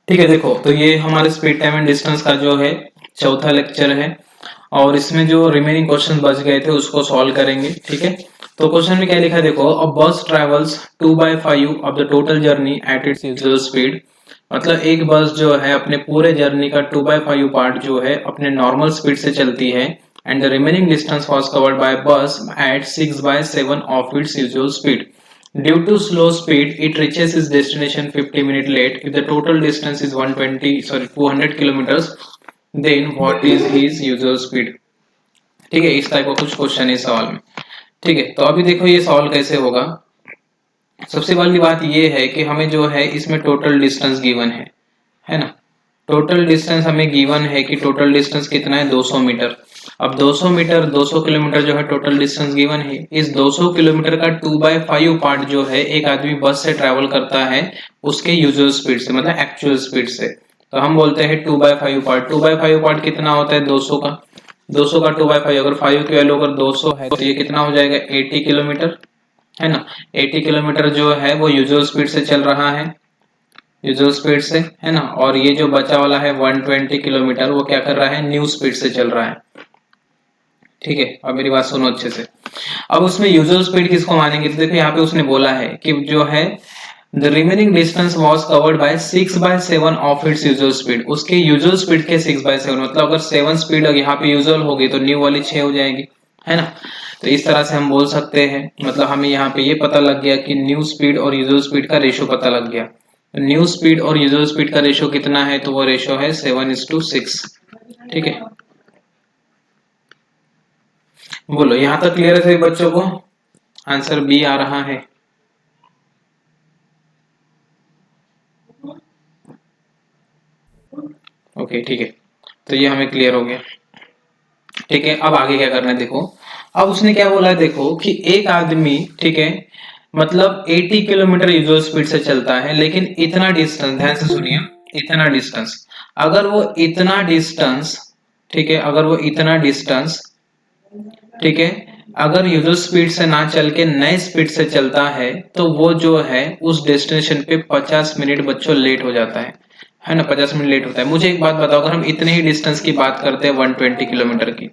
ठीक है, देखो तो ये हमारे स्पीड टाइम एंड डिस्टेंस का जो है चौथा लेक्चर है और इसमें जो रिमेनिंग क्वेश्चन बच गए थे उसको सॉल्व करेंगे। ठीक है, तो क्वेश्चन में क्या लिखा है देखो, अ बस travels 2/5 of the total journey at its usual speed. मतलब एक बस जो है अपने पूरे जर्नी का 2/5 पार्ट जो है अपने नॉर्मल स्पीड से चलती है and the remaining distance was covered by bus at 6/7 of its usual speed. Due to slow speed, it reaches its destination 50 minutes late. If the total distance is 200 kilometers, then what is his usual speed? ठीक है, इस type का कुछ question है इस सवाल में। ठीक है, तो अभी देखो ये सॉल्व कैसे होगा। सबसे पहली बात ये है कि हमें जो है इसमें टोटल डिस्टेंस गिवन है ना। टोटल डिस्टेंस हमें गिवन है कि टोटल डिस्टेंस कितना है 200 मीटर। अब 200 मीटर 200 किलोमीटर जो है टोटल डिस्टेंस गिवन है। इस 200 किलोमीटर का 2/5 पार्ट जो है एक आदमी बस से ट्रेवल करता है उसके यूजुअल स्पीड से, मतलब एक्चुअल स्पीड से। तो हम बोलते हैं 2/5 पार्ट। 2/5 पार्ट कितना होता है 200 का। 200 का 2/5, अगर 5 की वैल्यू अगर 200 है तो ये कितना हो जाएगा 80 किलोमीटर, है ना। 80 किलोमीटर जो है वो यूजुअल स्पीड से चल रहा है, यूजुअल स्पीड से, है ना। और ये जो बचा वाला है 120 किलोमीटर वो क्या कर रहा है न्यू स्पीड से चल रहा है। ठीक है, अब मेरी बात सुनो अच्छे से। अब उसमें यूजुअल स्पीड किसको मानेंगे, तो देखो यहाँ पे उसने बोला है कि जो है the remaining distance was covered bye 6/7 of its usual speed. उसके यूजुअल स्पीड के 6/7, मतलब अगर 7 स्पीड यहाँ पे यूजुअल होगी तो न्यू वाली 6 हो जाएगी, है ना। तो इस तरह से हम बोल सकते हैं, मतलब हमें यहाँ पे ये पता लग गया कि न्यू स्पीड और यूजुअल स्पीड का रेशो पता लग गया। न्यू स्पीड और यूजुअल स्पीड का रेशो कितना है, तो वो रेशो है 7:6। ठीक है, बोलो यहाँ तक क्लियर है सभी बच्चों को। आंसर बी आ रहा है। ओके ठीक है, तो ये हमें क्लियर हो गया। ठीक है, अब आगे क्या करना है देखो। अब उसने क्या बोला है देखो कि एक आदमी, ठीक है, मतलब 80 किलोमीटर यूजुअल स्पीड से चलता है लेकिन इतना डिस्टेंस, ध्यान से सुनिए, इतना डिस्टेंस, अगर वो इतना डिस्टेंस, ठीक है, अगर वो इतना डिस्टेंस, ठीक है, अगर यूजुअल स्पीड से ना चल के नए स्पीड से चलता है तो वो जो है उस डेस्टिनेशन पे 50 मिनट बच्चों लेट हो जाता है ना। 50 मिनट लेट होता है। मुझे एक बात बताओ, अगर हम इतने ही डिस्टेंस की बात करते हैं 120 किलोमीटर की,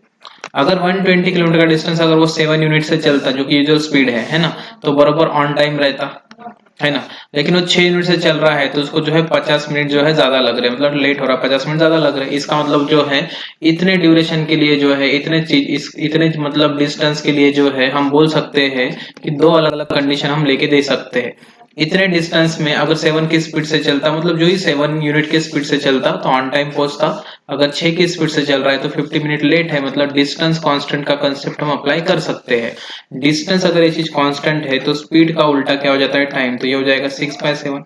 अगर 120 किलोमीटर का डिस्टेंस अगर वो 7 यूनिट से चलता जो कि यूजुअल स्पीड है ना, तो बराबर ऑन टाइम रहता, है ना। लेकिन वो 6 यूनिट से चल रहा है तो उसको जो है 50 मिनट जो है ज्यादा लग रहे हैं, मतलब लेट हो रहा है, 50 मिनट ज्यादा लग रहे हैं। इसका मतलब जो है इतने ड्यूरेशन के लिए जो है इतने चीज इतने मतलब डिस्टेंस के लिए जो है हम बोल सकते हैं कि दो अलग अलग कंडीशन हम लेके दे सकते हैं। इतने डिस्टेंस में अगर 7 की स्पीड से चलता, मतलब जो ही 7 यूनिट के स्पीड से चलता तो ऑन टाइम पहुंचता। अगर 6 की स्पीड से चल रहा है तो 50 मिनट लेट है, मतलब डिस्टेंस कांस्टेंट का कंसेप्ट हम अप्लाई कर सकते हैं। डिस्टेंस अगर ये चीज कांस्टेंट है तो स्पीड का उल्टा क्या हो जाता है टाइम, तो ये हो जाएगा 6/7।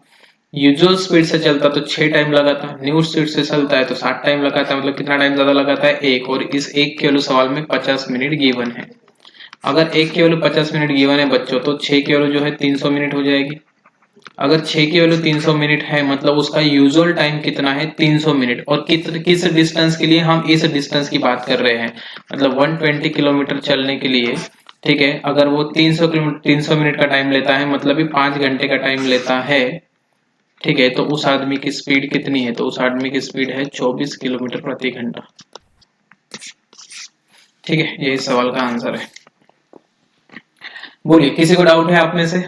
यूजुअल स्पीड से चलता तो 6 टाइम लगाता, न्यू स्पीड से चलता है तो 7 टाइम लगाता है, मतलब कितना टाइम ज्यादा लगाता है एक। और इस एक के वैल्यू सवाल में 50 मिनट गिवन है। अगर एक की वैल्यू 50 मिनट गिवन है बच्चों तो 6 की वैल्यू जो है 300 मिनट हो जाएगी। अगर 6 की वैल्यू 300 मिनट है मतलब उसका यूजुअल टाइम कितना है 300 मिनट। और किस डिस्टेंस के लिए, हम इस डिस्टेंस की बात कर रहे हैं, मतलब 120 किलोमीटर चलने के लिए। ठीक है, अगर वो 300 मिनट का टाइम लेता है, मतलब ये 5 घंटे का टाइम लेता है। ठीक है, तो उस आदमी की स्पीड कितनी है, तो उस आदमी की स्पीड है 24 किलोमीटर प्रति घंटा। ठीक है, यही सवाल का आंसर है। बोलिए, किसी को डाउट है आप में से।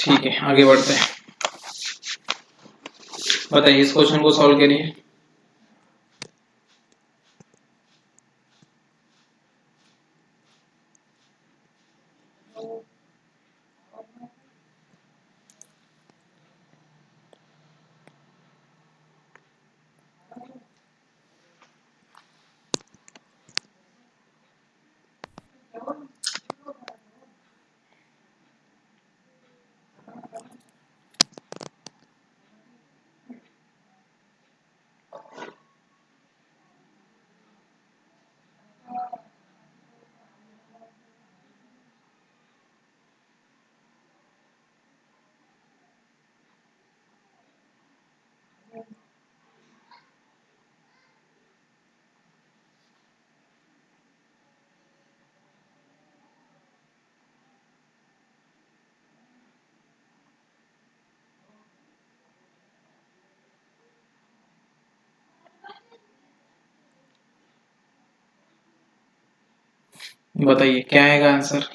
ठीक है, आगे बढ़ते हैं। बताइए इस क्वेश्चन को सॉल्व करिए। बताइए क्या आएगा आंसर।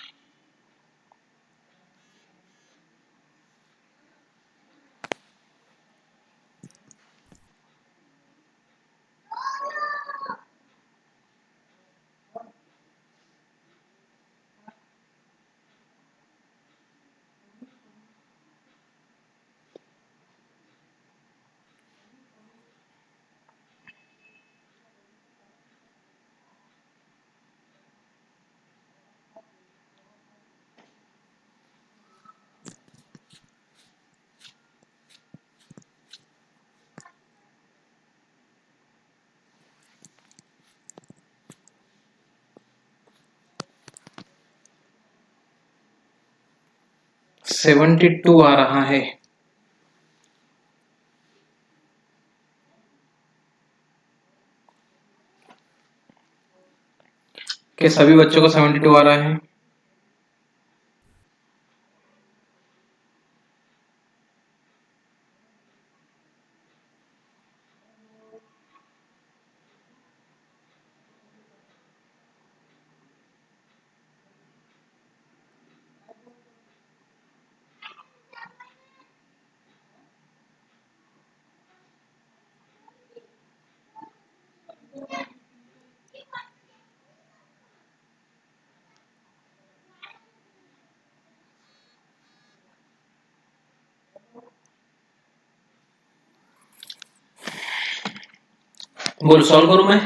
सेवेंटी टू आ रहा है। क्या सभी बच्चों को 72 आ रहा है? बोल सॉल्व करूं मैं?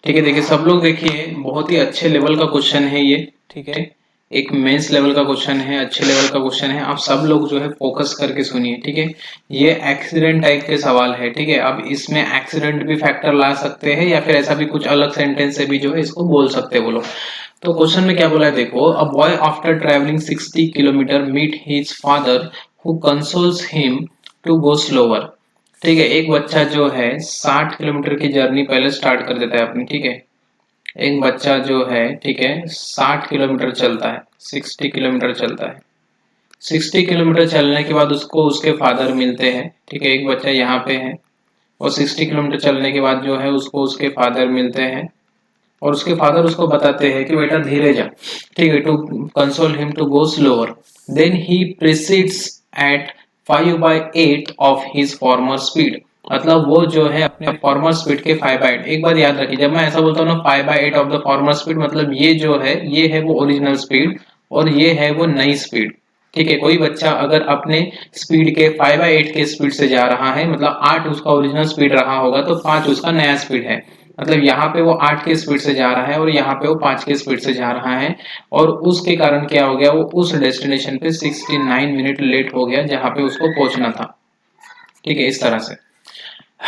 ठीक है, देखिए सब लोग देखिए, बहुत ही अच्छे लेवल का क्वेश्चन है ये। ठीक है, एक मेंस लेवल का क्वेश्चन है, अच्छे लेवल का क्वेश्चन है। आप सब लोग जो है फोकस करके सुनिए। ठीक है, ये एक्सीडेंट टाइप के सवाल है। ठीक है, अब इसमें एक्सीडेंट भी फैक्टर ला सकते हैं या फिर ऐसा भी कुछ अलग सेंटेंस से भी जो है इसको बोल सकते हैं वो लोग। तो क्वेश्चन में क्या बोला है देखो, a boy after travelling 60 kilometre meet his father who consoles him to go slower. ठीक है, एक बच्चा जो है 60 किलोमीटर की जर्नी पहले स्टार्ट कर देता है अपनी। ठीक है, एक बच्चा जो है, ठीक है, 60 किलोमीटर चलता है, 60 किलोमीटर चलता है। 60 किलोमीटर चलने के बाद उसको उसके फादर मिलते हैं। ठीक है, एक बच्चा यहाँ पे है और 60 किलोमीटर चलने के बाद जो है उसको उसके फादर मिलते हैं और उसके फादर उसको बताते हैं कि बेटा धीरे जा। ठीक है, to console him to go slower. Then he proceeds at 5/8 of his former speed. मतलब वो जो है अपने फॉर्मर स्पीड के 5/8। एक बार याद रखिए, जब मैं ऐसा बोलता हूँ ना 5/8 ऑफ द फॉर्मर स्पीड, मतलब ये जो है ये है वो ओरिजिनल स्पीड और ये है वो नई स्पीड। ठीक है, कोई बच्चा अगर अपने स्पीड के 5/8 के स्पीड से जा रहा है, मतलब 8 उसका ओरिजिनल स्पीड रहा होगा तो 5 उसका नया स्पीड है। मतलब यहाँ पे वो 8 के स्पीड से जा रहा है और यहाँ पे वो 5 के स्पीड से जा रहा है और उसके कारण क्या हो गया, वो उस डेस्टिनेशन पे 69 मिनट लेट हो गया जहाँ पे उसको पहुंचना था। ठीक है, इस तरह से।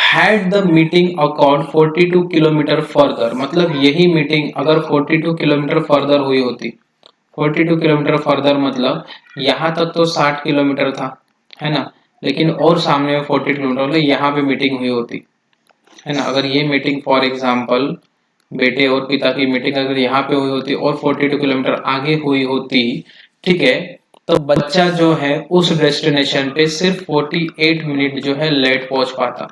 Had the meeting accord 42 kilometre further, मतलब यही मीटिंग अगर 42 किलोमीटर फर्दर हुई होती, 42 किलोमीटर फर्दर मतलब यहाँ तक तो 60 किलोमीटर था, है ना, लेकिन और सामने में 40 किलोमीटर, मतलब यहाँ पे मीटिंग हुई होती, है ना। अगर ये मीटिंग फॉर एग्जाम्पल बेटे और पिता की मीटिंग अगर यहाँ पे हुई होती और 42 किलोमीटर आगे हुई होती, ठीक है, तो बच्चा जो है उस डेस्टिनेशन पे सिर्फ 48 मिनट जो है लेट पहुंच पाता,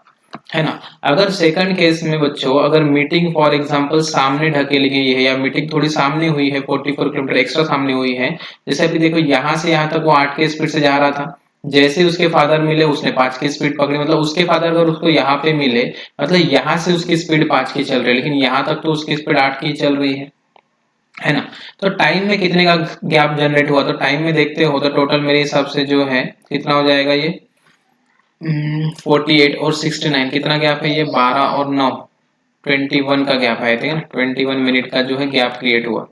है ना। अगर सेकंड केस में बच्चों, अगर मीटिंग फॉर एग्जांपल सामने ढकेली गई है या मीटिंग थोड़ी सामने हुई है, 44 किलोमीटर एक्स्ट्रा सामने हुई है, जैसे अभी देखो यहाँ से यहाँ तक वो 8 के स्पीड से जा रहा था, जैसे उसके फादर मिले उसने 5 की स्पीड पकड़ी, मतलब उसके फादर अगर उसको यहाँ पे मिले, मतलब यहाँ से उसकी स्पीड 5 की चल रही है लेकिन यहाँ तक तो उसकी स्पीड 8 की चल रही है ना। तो टाइम में कितने का गैप जनरेट हुआ, तो टाइम में देखते हो तो टोटल मेरे हिसाब से जो है कितना हो जाएगा ये 48 और 69, कितना गैप है ये 12 और 9, 21 का गैप है, ठीक है ना। 21 मिनट का जो है गैप क्रिएट हुआ।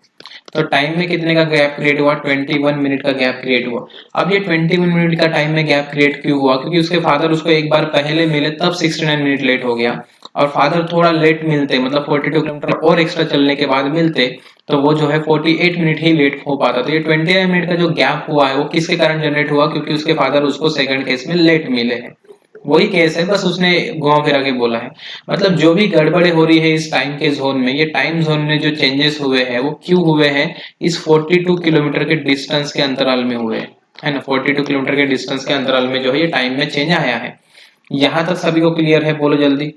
तो टाइम में कितने का गैप क्रिएट हुआ, 21 मिनट का गैप क्रिएट हुआ। अब ये 21 मिनट का टाइम में गैप क्रिएट क्यों हुआ, क्योंकि उसके फादर उसको एक बार पहले मिले तब 69 मिनट लेट हो गया और फादर थोड़ा लेट मिलते, मतलब 42 किलोमीटर और एक्स्ट्रा चलने के बाद मिलते तो वो जो है 48 मिनट ही लेट हो पाता। तो ये 29 मिनट का जो गैप हुआ है वो किसके कारण जनरेट हुआ, क्योंकि उसके फादर उसको सेकंड केस में लेट मिले हैं। वही केस है, बस उसने घुमा फिरा के बोला है। मतलब जो भी गड़बड़े हो रही है इस टाइम के जोन में, ये टाइम जोन में जो चेंजेस हुए हैं वो क्यों हुए हैं, इस 42 किलोमीटर के डिस्टेंस के अंतराल में हुए हैं। है ना। 42 किलोमीटर के डिस्टेंस के अंतराल में जो है ये टाइम में चेंज आया है। यहां तक सभी को क्लियर है? बोलो जल्दी।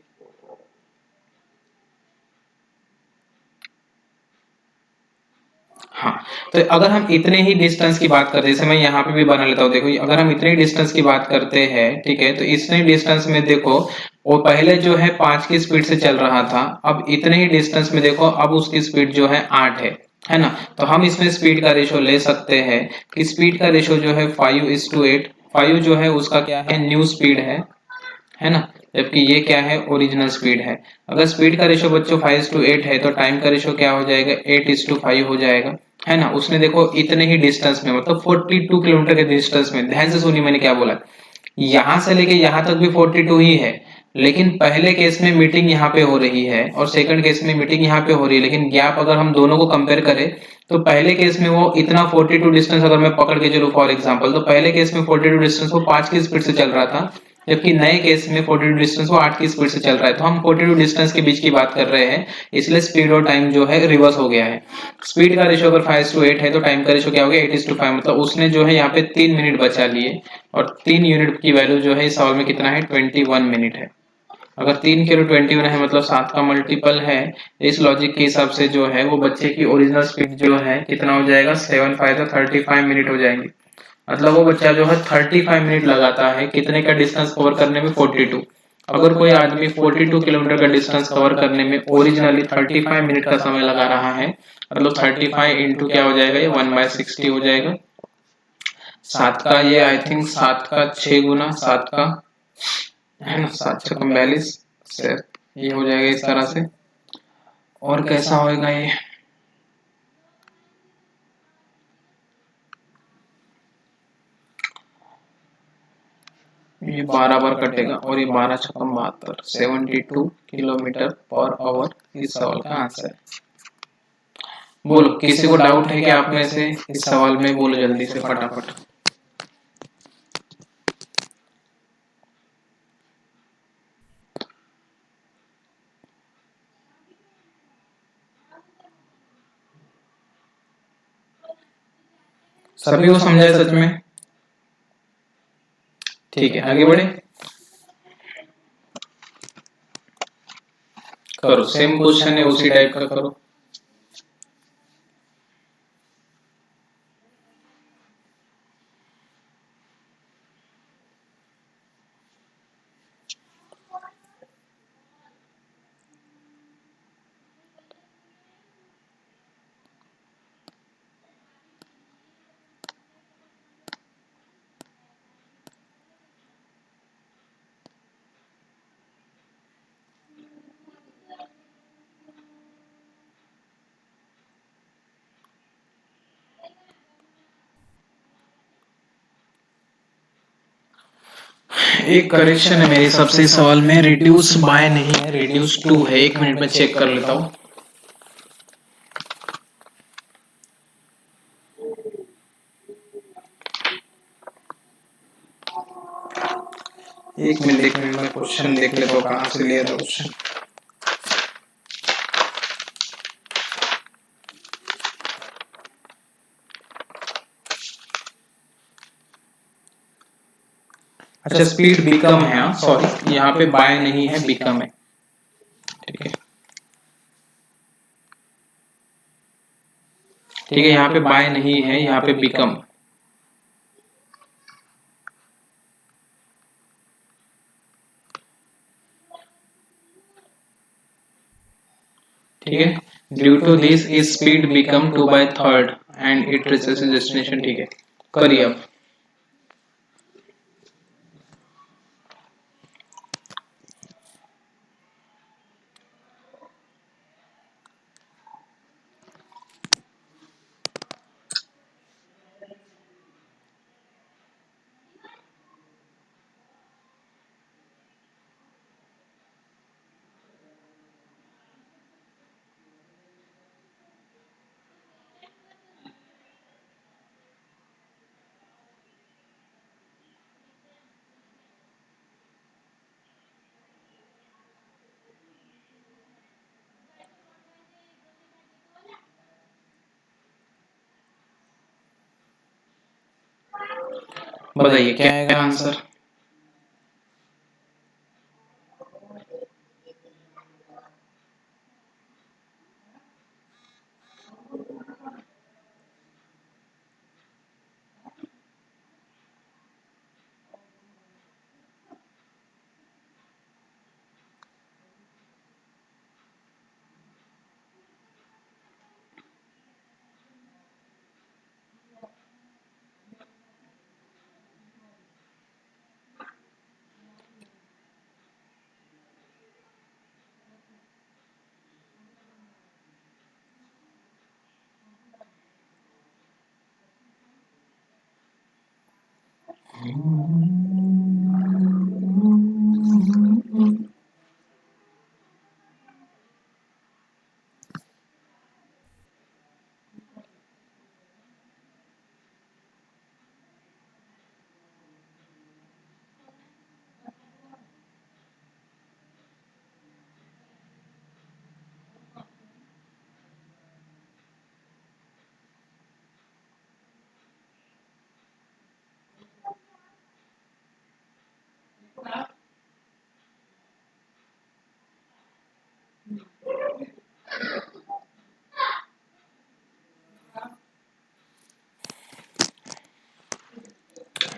हाँ, तो अगर हम इतने ही डिस्टेंस की बात करते हैं, जैसे मैं यहाँ पे भी बना लेता हूँ, देखो अगर हम इतने ही डिस्टेंस की बात करते हैं, ठीक है, तो इतने डिस्टेंस में देखो वो पहले जो है 5 की स्पीड से चल रहा था, अब इतने ही डिस्टेंस में देखो अब उसकी स्पीड जो है 8 है ना। तो हम इसमें स्पीड का रेशो ले सकते हैं कि स्पीड का रेशो जो है 5:8। 5 जो है उसका क्या है, न्यू स्पीड है ना, जबकि ये क्या है, ओरिजिनल स्पीड है। अगर स्पीड का रेशो बच्चों 5:8 है तो टाइम का रेशो क्या हो जाएगा, 8:5 हो जाएगा, है ना। उसने देखो इतने ही डिस्टेंस में, मतलब 42 किलोमीटर के डिस्टेंस में, ध्यान से सुनिए मैंने क्या बोला, यहां से लेके यहां तक भी 42 ही है, लेकिन पहले केस में मीटिंग यहाँ पे हो रही है और सेकंड केस में मीटिंग यहाँ पे हो रही है, लेकिन गैप अगर हम दोनों को कंपेयर करें तो पहले केस में वो इतना 42 डिस्टेंस अगर मैं पकड़ के चलूं फॉर एग्जांपल, तो पहले केस में 42 डिस्टेंस वो 5 की स्पीड से चल रहा था, जबकि नए केस में 42 डिस्टेंस वो 8 की स्पीड से चल रहा है। तो हम 42 डिस्टेंस के बीच की बात कर रहे हैं, इसलिए स्पीड और टाइम जो है रिवर्स हो गया है। स्पीड का रेशो अगर 5:8 है तो टाइम का रेशो क्या हो गया, 8:5, मतलब उसने जो है यहाँ पे 3 मिनट बचा लिए, और 3 यूनिट की वैल्यू जो है इस सवाल में कितना है, 21 मिनट है। अगर 3 किलो 21 है मतलब 7 का मल्टीपल है, इस लॉजिक के हिसाब से जो है वो बच्चे की ओरिजिनल स्पीड जो है कितना हो जाएगा, 7 5 तो 35 मिनट हो जाएंगे। मतलब वो बच्चा जो है 35 मिनट लगाता है कितने का डिस्टेंस कवर करने में, 42। अगर कोई आदमी 42 किलोमीटर का डिस्टेंस कवर करने में ओरिजिनली 35 मिनट का समय लगा रहा है, मतलब 35 इंटू क्या हो जाएगा, ये 1/60 हो जाएगा। 7 का ये आई थिंक 7 का 6 गुना 7 का, है ना, 7 6 42 से ये हो जाएगा इस तरह से। और कैसा होएगा ये 12 बार कटेगा और ये 12 6 72, 72 किलोमीटर पर आवर इस सवाल का आंसर है। बोलो किसी को डाउट है कि आप में से इस सवाल में, बोलो जल्दी से फटाफट। सभी को समझा है सच में? ठीक है, आगे बढ़े। करो, सेम क्वेश्चन है उसी टाइप का करो। एक करेक्शन है मेरे हिसाब से सवाल में, रिड्यूस बाय नहीं है, रिड्यूस टू है। 1 मिनट में चेक कर लेता हूँ। एक मिनट में क्वेश्चन देख लेता हूँ कहाँ से लिया था क्वेश्चन। अच्छा, स्पीड बिकम है, सॉरी यहाँ पे बाय नहीं है, बिकम है, ठीक है। ठीक है, यहाँ पे बाय नहीं है, यहाँ पे बिकम। ठीक है, due to this is speed become 2/3 and it reaches destination. ठीक है, करिए अब। बताइए क्या आएगा आंसर।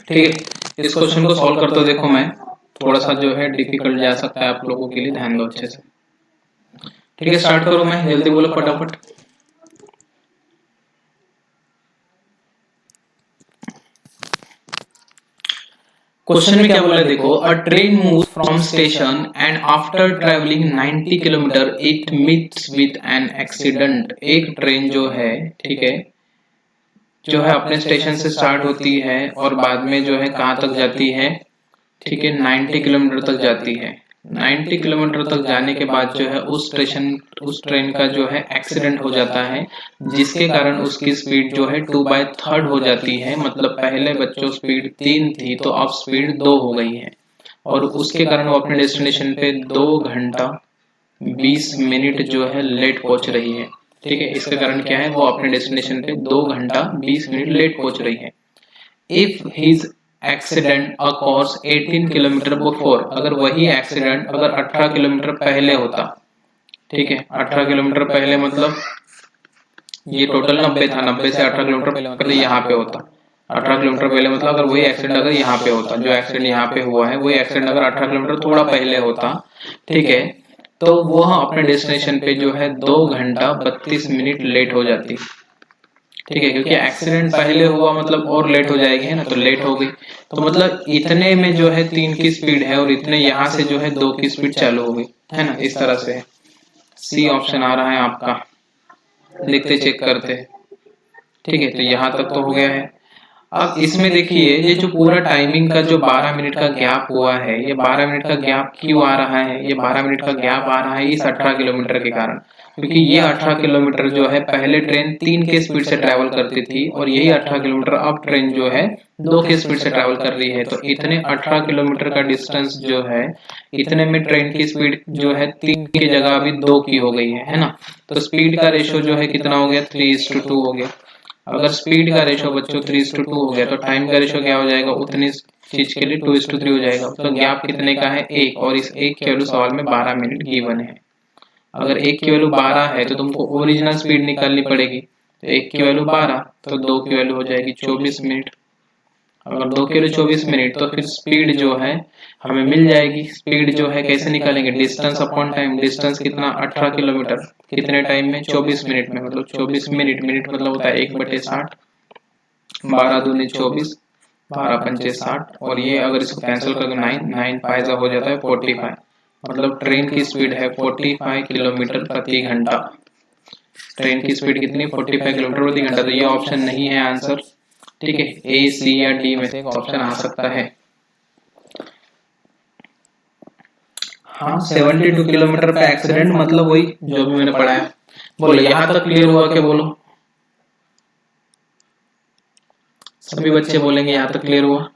ठीक है, इस क्वेश्चन को सॉल्व करते देखो मैं थोड़ा सा जो है डिफिकल्ट जा सकता है आप लोगों के लिए, ध्यान दो अच्छे से। ठीक है, स्टार्ट करो, मैं जल्दी बोलो फटाफट। क्वेश्चन में क्या बोला है देखो, अ train move from station and after travelling 90 kilometre it meets with an accident. एक ट्रेन जो है, ठीक है, जो है अपने स्टेशन से स्टार्ट होती है और बाद में जो है कहाँ तक जाती है, ठीक है, 90 किलोमीटर तक जाती है। 90 किलोमीटर तक जाने के बाद जो है उस ट्रेन का जो है एक्सीडेंट हो जाता है, जिसके कारण उसकी स्पीड जो है 2/3 हो जाती है। मतलब पहले बच्चों स्पीड 3 थी तो अब स्पीड 2 हो गई है, और उसके कारण वो अपने डेस्टिनेशन पे 2 घंटा 20 मिनट जो है लेट पहुंच रही है। ठीक है, इसके कारण क्या है, वो अपने डेस्टिनेशन पे 2 घंटा 20 मिनट लेट पहुंच रही है। If his accident occurs 18 kilometre before, अगर वही एक्सीडेंट अगर 18 किलोमीटर पहले होता, ठीक है, 18 किलोमीटर पहले मतलब ये टोटल 90 था, 90 से 18 किलोमीटर पहले यहाँ पे होता, 18 किलोमीटर पहले मतलब अगर वही एक्सीडेंट अगर यहाँ पे होता, जो एक्सीडेंट यहाँ पे हुआ है वही एक्सीडेंट अगर 18 किलोमीटर थोड़ा पहले होता, ठीक है, तो वह अपने डेस्टिनेशन पे जो है 2 घंटा 32 मिनट लेट हो जाती। ठीक है, क्योंकि एक्सीडेंट पहले हुआ मतलब और लेट हो जाएगी, है ना, तो लेट हो गई। तो मतलब इतने में जो है 3 की स्पीड है और इतने यहाँ से जो है 2 की स्पीड चालू हो गई, है ना, इस तरह से। सी ऑप्शन आ रहा है आपका, लिखते चेक करते। ठीक है, तो यहाँ तक तो हो गया है। अब इसमें देखिए ये जो पूरा टाइमिंग का जो 12 मिनट का गैप हुआ है, ये 12 मिनट का गैप क्यों आ रहा है, ये 12 मिनट का गैप आ रहा है इस 18 किलोमीटर के कारण। क्योंकि ये 18 किलोमीटर जो है पहले ट्रेन 3 के स्पीड से ट्रेवल करती थी और यही 18 किलोमीटर अब ट्रेन जो है 2 के स्पीड से ट्रेवल कर रही है। तो इतने 18 किलोमीटर का डिस्टेंस जो है, इतने में ट्रेन की स्पीड जो है 3 की जगह अभी 2 की हो गई है ना। तो स्पीड का रेशो जो है कितना हो गया, 3:2 हो गया। अगर स्पीड का रेशो बच्चों 3:2 हो गया तो टाइम का रेशो क्या हो जाएगा, उतनी चीज के लिए 2:3 हो जाएगा। तो गैप कितने का है, 1, और इस 1 की वैल्यू सवाल में 12 मिनट गिवन है। अगर 1 की वैल्यू 12 है तो तुमको ओरिजिनल स्पीड निकालनी पड़ेगी। तो 1 की वैल्यू 12 तो 2 की वैल्यू हो जाएगी 24 मिनट। अगर 2 के लिए 24 मिनट तो फिर स्पीड जो है हमें मिल जाएगी। स्पीड जो है कैसे निकालेंगे, डिस्टेंस अपॉन टाइम। डिस्टेंस कितना, 18 किलोमीटर, कितने टाइम में, 24 मिनट में। मतलब 24 मिनट, मिनट मतलब होता है 1/60, 12 दूनी 24, 12 पंचे 60, और ये अगर इसको कैंसिल करके 9 9 फाइव हो जाता है 45। मतलब ट्रेन की स्पीड है 45 किलोमीटर प्रति घंटा। ट्रेन की स्पीड कितनी, 45 किलोमीटर प्रति घंटा। तो ये ऑप्शन नहीं है आंसर। ठीक है, ए, सी या डी में से एक ऑप्शन आ सकता है। हाँ, 72 किलोमीटर पे एक्सीडेंट मतलब वही जो भी मैंने पढ़ाया। बोलो यहाँ तक क्लियर हुआ क्या, बोलो। सभी बच्चे बोलेंगे यहाँ तक क्लियर हुआ।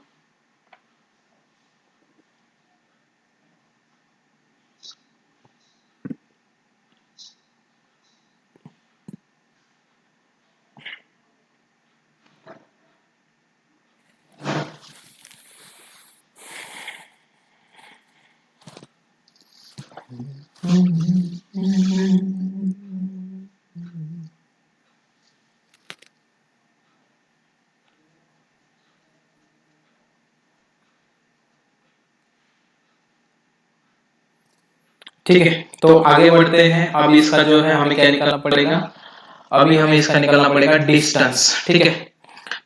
ठीक है, तो आगे बढ़ते हैं। अब इसका जो है हमें क्या निकालना पड़ेगा, अभी हमें इसका निकालना पड़ेगा डिस्टेंस। ठीक है,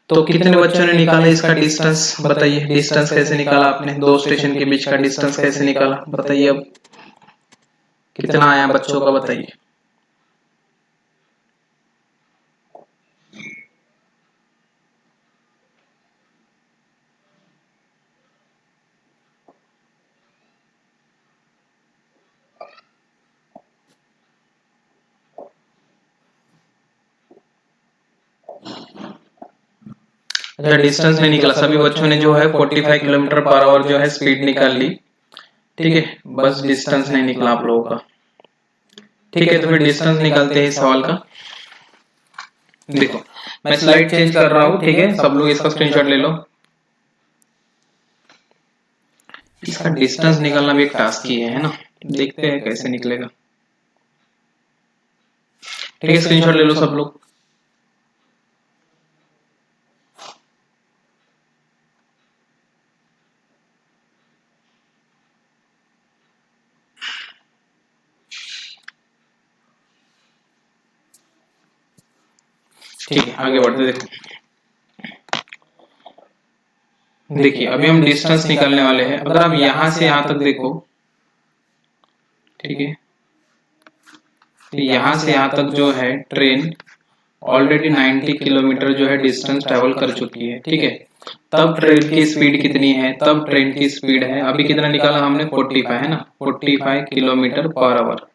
तो कितने बच्चों ने निकाला इसका डिस्टेंस, बताइए। डिस्टेंस कैसे निकाला आपने, दो स्टेशन के बीच का डिस्टेंस कैसे निकाला, बताइए। अब कितना आया बच्चों का, बताइए। अच्छा, डिस्टेंस नहीं निकला, सभी बच्चों ने जो है 45 किलोमीटर पर आवर जो है स्पीड निकाल ली। ठीक है, बस डिस्टेंस नहीं निकला आप लोगों का। ठीक है, तो फिर डिस्टेंस निकालते हैं इस सवाल का। देखो, मैं स्लाइड चेंज कर रहा हूँ। ठीक है, सब लोग इसका स्क्रीनशॉट ले लो। इसका डिस्टेंस निकालना भी एक टास्क ही है ना, देखते हैं कैसे निकलेगा। ठीक है, स्क्रीनशॉट ले लो सब लोग। ठीक है, आगे बढ़ते। देखो, देखिए अभी हम डिस्टेंस निकालने वाले हैं। अगर आप यहां से यहां तक देखो, ठीक है, तो यहां से यहां तक जो है ट्रेन ऑलरेडी 90 किलोमीटर जो है डिस्टेंस ट्रेवल कर चुकी है। ठीक है, तब ट्रेन की स्पीड कितनी है, तब ट्रेन की स्पीड है, अभी कितना निकाला हमने, 45 है ना, 45 किलोमीटर पर आवर।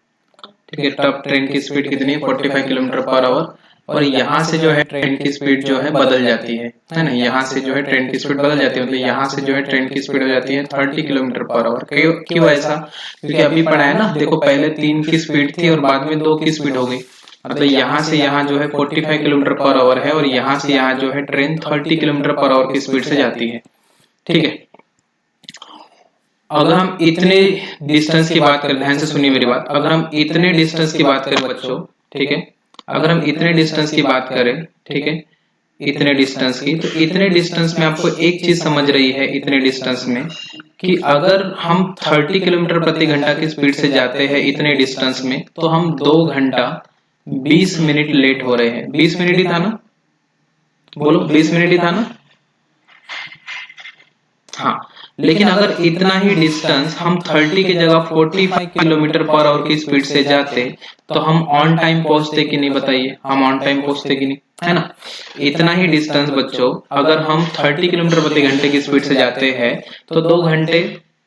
ठीक है, तब ट्रेन की स्पीड कितनी है, 45 किलोमीटर पर आवर। और यहाँ से जो है ट्रेन की स्पीड जो है बदल जाती है ना, यहाँ से जो है ट्रेन की स्पीड बदल जाती है, मतलब यहाँ से जो है ट्रेन की स्पीड हो जाती है 30 किलोमीटर पर आवर। क्यों ऐसा, क्योंकि अभी पढ़ा है ना, देखो पहले 3 की स्पीड थी और बाद में 2 की स्पीड हो गई। मतलब यहाँ से यहाँ जो है 45 किलोमीटर पर आवर है और यहाँ से यहाँ जो है ट्रेन 30 किलोमीटर पर आवर की स्पीड से जाती है। ठीक है, अगर हम इतने डिस्टेंस की बात करें, ध्यान से सुनिए मेरी बात, अगर हम इतने डिस्टेंस की बात करें बच्चों, ठीक है, अगर हम इतने डिस्टेंस की बात करें, ठीक है, इतने डिस्टेंस की, तो इतने डिस्टेंस में आपको एक चीज समझ रही है, इतने डिस्टेंस में, कि अगर हम 30 किलोमीटर प्रति घंटा की स्पीड से जाते हैं इतने डिस्टेंस में, तो हम 2 घंटा 20 मिनट लेट हो रहे हैं। 20 मिनट ही था ना, बोलो 20 मिनट ही था ना। हाँ, लेकिन अगर इतना ही डिस्टेंस हम 30 की जगह 45 किलोमीटर पर आवर की स्पीड से जाते, तो हम ऑन टाइम पहुंचते कि नहीं, बताइए। हम ऑन टाइम पहुंचते कि नहीं, है ना। इतना ही डिस्टेंस बच्चों, अगर हम 30 किलोमीटर प्रति घंटे की स्पीड से जाते हैं तो 2 घंटे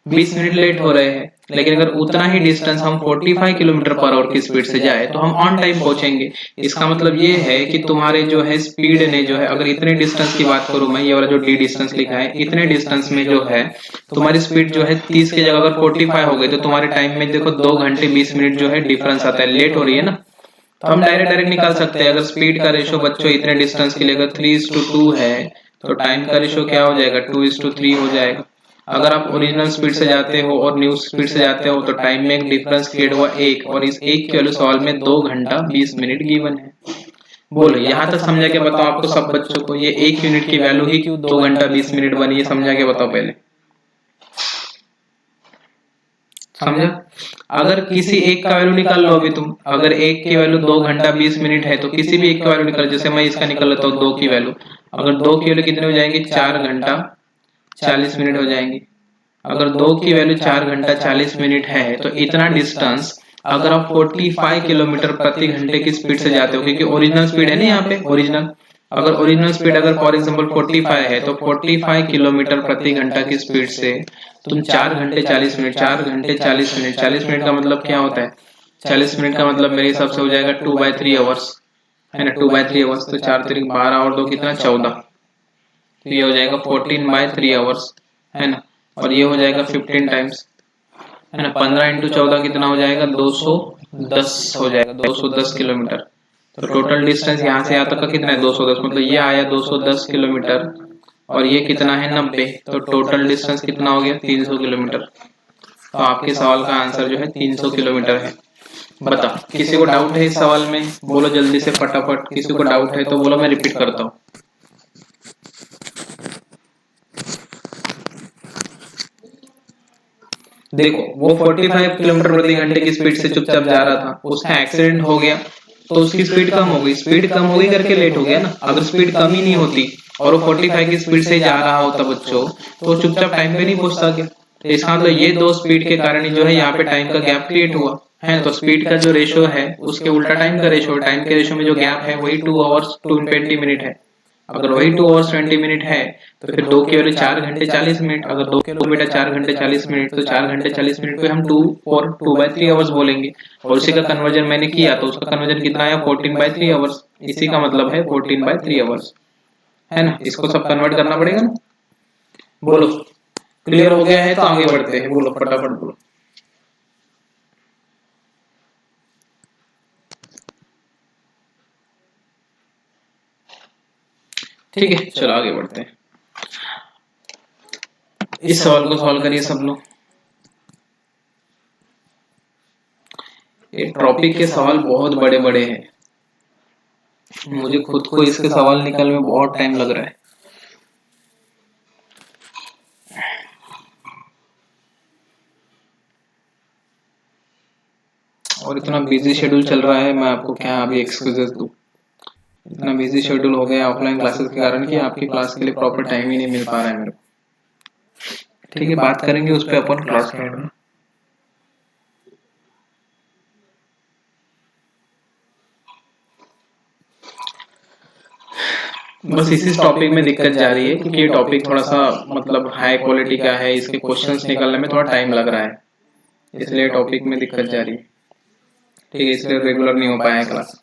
20 मिनट लेट हो रहे हैं। लेकिन अगर उतना ही डिस्टेंस हम 45 किलोमीटर पर आवर की स्पीड से जाए तो हम ऑन टाइम पहुंचेंगे। इसका मतलब ये है कि तुम्हारे जो है स्पीड ने जो है, अगर इतने डिस्टेंस की बात करूं मैं, ये वाला जो डी डिस्टेंस लिखा है, इतने डिस्टेंस में जो है तुम्हारी स्पीड जो है 30 की जगह अगर 45 हो गई, तो तुम्हारे टाइम में देखो 2 घंटे 20 मिनट जो है डिफरेंस आता है, लेट हो रही है ना। तो हम डायरेक्ट डायरेक्ट निकाल सकते हैं, अगर स्पीड का रेशो बच्चों इतने डिस्टेंस के लिए अगर 3:2 है, तो टाइम का रेशो क्या हो जाएगा, 2:3 हो जाएगा। अगर आप ओरिजिनल स्पीड से जाते हो और न्यू स्पीड से जाते हो, तो टाइम में एक डिफरेंस क्रिएट हुआ 1, और इस 1 की वैल्यू सवाल में 2 घंटा 20 मिनट गिवन है। बोलो यहाँ तक समझा के बताओ आपको सब बच्चों को, ये 1 यूनिट की वैल्यू ही क्यों 2 घंटा 20 मिनट बनी है, समझा के बताओ पहले। समझा। अगर किसी एक का वैल्यू निकाल लो अभी तुम, अगर एक की वैल्यू 2 घंटा 20 मिनट है, तो किसी भी एक का वैल्यू निकाल, जैसे मैं इसका निकाल लेता हूँ 2 की वैल्यू, अगर 2 की वैल्यू कितनी हो जाएंगी, 4 घंटा 40 मिनट हो जाएंगी। अगर 2 की वैल्यू 4 घंटा 40 मिनट है, तो इतना डिस्टेंस अगर आप 45 किलोमीटर प्रति घंटे की स्पीड से जाते हो, क्योंकि ओरिजिनल स्पीड है ना यहाँ पे, ओरिजिनल, अगर ओरिजिनल स्पीड अगर फॉर एग्जांपल 45 है, तो 45 किलोमीटर प्रति घंटा की स्पीड से तुम 4 घंटे 40 मिनट, 4 घंटे 40 मिनट, 40 मिनट का मतलब क्या होता है, 40 मिनट का मतलब मेरे हिसाब से हो जाएगा 2/3 आवर्स, है ना, 2/3 आवर्स, तो 4 3 12 और 2 कितना 14, तो ये हो जाएगा 14/3 आवर्स, है ना। और ये हो जाएगा 15 टाइम्स, है ना, 15 इंटू 14 कितना हो जाएगा, 210 हो जाएगा, 210 किलोमीटर। तो टोटल डिस्टेंस यहाँ से यहाँ तक का कितना है, 210, मतलब ये आया 210 किलोमीटर, और ये कितना है 90, तो टोटल डिस्टेंस कितना हो गया, 300 किलोमीटर। तो आपके सवाल का आंसर जो है 300 किलोमीटर है। बताओ, किसी को डाउट है इस सवाल में? बोलो जल्दी से फटाफट, किसी को डाउट है तो बोलो, मैं रिपीट करता हूँ। देखो, वो 45 किलोमीटर प्रति घंटे की स्पीड से चुपचाप जा रहा था, उसका एक्सीडेंट हो गया तो उसकी स्पीड कम हो गई, स्पीड कम हो गई करके लेट हो गया ना। अगर स्पीड कम ही नहीं होती और वो 45 की स्पीड से जा रहा होता बच्चों, तो वो चुपचाप टाइम पे नहीं पहुंचता क्या? तो इसका मतलब ये दो स्पीड के कारण ही जो है यहाँ पे टाइम का गैप क्रिएट हुआ है। तो स्पीड का जो रेशो है उसके उल्टा टाइम का रेशो, टाइम के रेशो में जो गैप है वही 2 आवर्स 20 मिनट है। अगर वही 2 आवर्स 20 मिनट है तो फिर 2 के वाले 4 घंटे 40 मिनट। अगर 2 के लो बेटा 4 घंटे 40 मिनट, तो 4 घंटे 40 मिनट पे हम 2/3 आवर्स बोलेंगे। और उसी का कन्वर्जन मैंने किया तो उसका कन्वर्जन कितना आया? 14/3 आवर्स। इसी का मतलब है 14/3 आवर्स, है ना। इसको सब कन्वर्ट करना पड़ेगा ना। बोलो, क्लियर हो गया है तो आगे बढ़ते हैं, बोलो फटाफट बोलो। ठीक है, चलो आगे बढ़ते हैं। इस सवाल को सॉल्व करिए सब लोग। ये टॉपिक के सवाल बहुत बड़े बड़े हैं, मुझे खुद को इसके सवाल निकालने में बहुत टाइम लग रहा है। और इतना बिजी शेड्यूल चल रहा है, मैं आपको क्या अभी एक्सक्यूजेस दूं। इतना बिजी शेड्यूल हो गया ऑफलाइन क्लासेस के कारण कि आपकी क्लास के लिए प्रॉपर टाइम ही नहीं मिल पा रहा है मेरे को। ठीक है, बात करेंगे उस पर अपन क्लास में। बस इसी टॉपिक में दिक्कत जा रही है क्योंकि ये टॉपिक थोड़ा सा मतलब हाई क्वालिटी का है, इसके क्वेश्चंस निकालने में थोड़ा टाइम लग रहा है, इसलिए टॉपिक में दिक्कत जा रही है। ठीक है, इसलिए रेगुलर नहीं हो पाया है क्लास।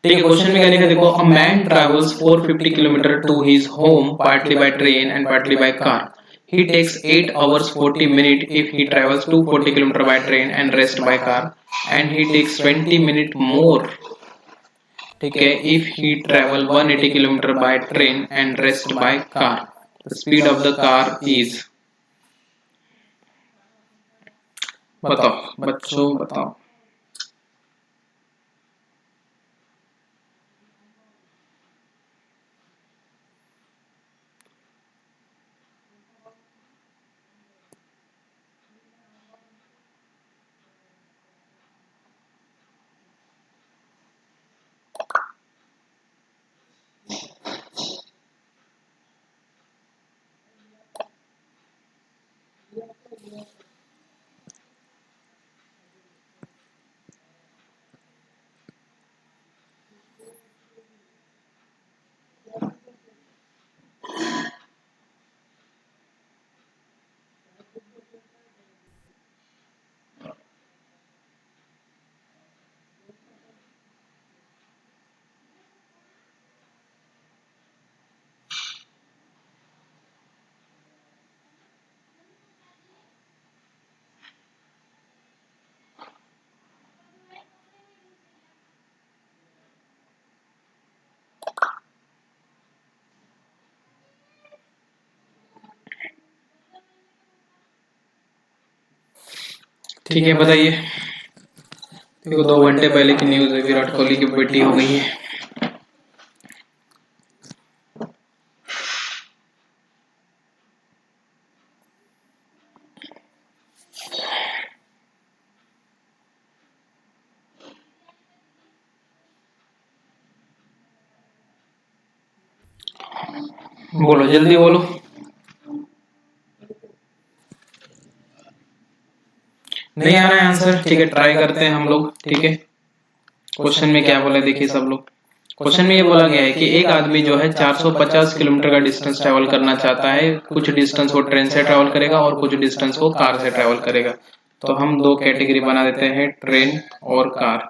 ठीक है, क्वेश्चन में क्या लिखा देखो, a man travels 450 kilometre to his home partly by train and partly by car. He takes 8 hours 40 minutes if he travels 240 km by train and rest by car, and he takes 20 minutes more, ठीक है, if he travel 180 km by train and rest by car. The speed of the car is, बताओ बच्चों बताओ। ठीक है, बताइए। देखो 2 घंटे पहले की न्यूज़ है, विराट कोहली की बेटी हो गई है। बोलो जल्दी बोलो। नहीं आ रहा है आंसर? ठीक है, ट्राई करते हैं हम लोग। ठीक है, क्वेश्चन में क्या बोला देखिए सब लोग। क्वेश्चन में ये बोला गया है कि एक आदमी जो है 450 किलोमीटर का डिस्टेंस ट्रेवल करना चाहता है। कुछ डिस्टेंस वो ट्रेन से ट्रेवल करेगा और कुछ डिस्टेंस वो कार से ट्रेवल करेगा। तो हम दो कैटेगरी बना देते हैं, ट्रेन और कार।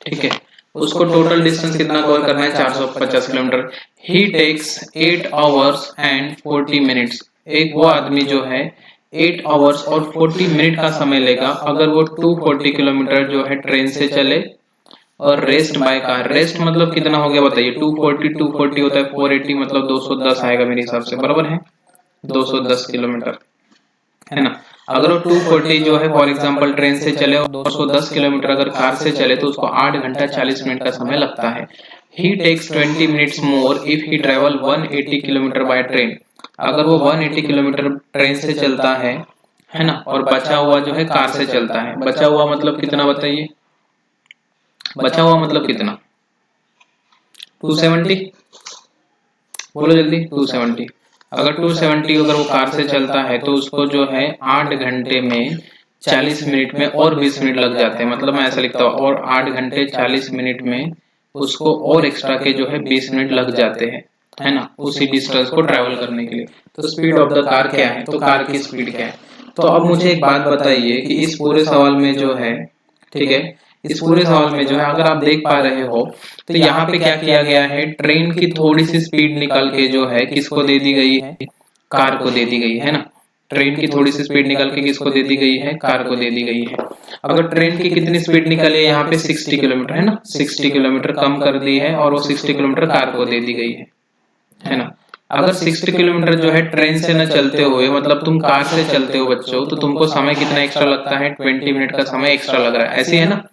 ठीक है, उसको टोटल डिस्टेंस कितना कवर करना है? 450 kilometre. He takes 8 hours and 40 minutes. एक वो आदमी जो है 8 आवर्स और 40 मिनट का समय लेगा अगर वो 240 किलोमीटर जो है ट्रेन से चले और रेस्ट बाय कार, रेस्ट मतलब कितना हो गया बताइए, 240 होता है, 480 मतलब 210 आएगा मेरे हिसाब से, बराबर है 210 किलोमीटर, है ना। अगर वो 240 जो है फॉर एग्जांपल ट्रेन से चले और 210 किलोमीटर अगर कार से चले तो उसको 8 घंटा 40 मिनट का समय लगता है। He takes 20 minutes more if he travel 180 kilometre by train, अगर वो 180 किलोमीटर ट्रेन से चलता है ना, और बचा हुआ जो है कार से चलता है। बचा हुआ मतलब कितना बताइए, बचा हुआ मतलब कितना, 270, बोलो जल्दी, 270। अगर 270 अगर वो कार से चलता है तो उसको जो है 8 घंटे में 40 मिनट में और 20 मिनट लग जाते हैं, मतलब मैं ऐसा लिखता हूँ, और 8 घंटे 40 मिनट में उसको और एक्स्ट्रा के जो है 20 मिनट लग जाते हैं, है ना, उसी डिस्टेंस को ट्रैवल करने के लिए। तो स्पीड ऑफ द कार क्या है, तो कार की स्पीड क्या है। तो अब मुझे एक बात बताइए कि इस पूरे सवाल में जो है, ठीक है, इस पूरे सवाल में जो है अगर आप देख पा रहे हो तो यहाँ पे क्या किया गया है, ट्रेन की थोड़ी सी स्पीड निकाल के जो है किसको दे दी गई है, कार को दे दी गई है ना। ट्रेन की थोड़ी सी स्पीड निकाल के किसको दे दी गई है, कार को दे दी गई है। अगर ट्रेन की कितनी स्पीड निकली है यहाँ पे 60 किलोमीटर है ना, 60 किलोमीटर कम कर दी है और वो 60 किलोमीटर कार को दे दी गई है ना। अगर 60 किलोमीटर जो है ट्रेन से न चलते हुए मतलब तुम कार से चलते हो बच्चों, तो तुमको समय कितना एक्स्ट्रा लगता है, 20 मिनट का समय एक्स्ट्रा लग रहा है, ऐसे है ना,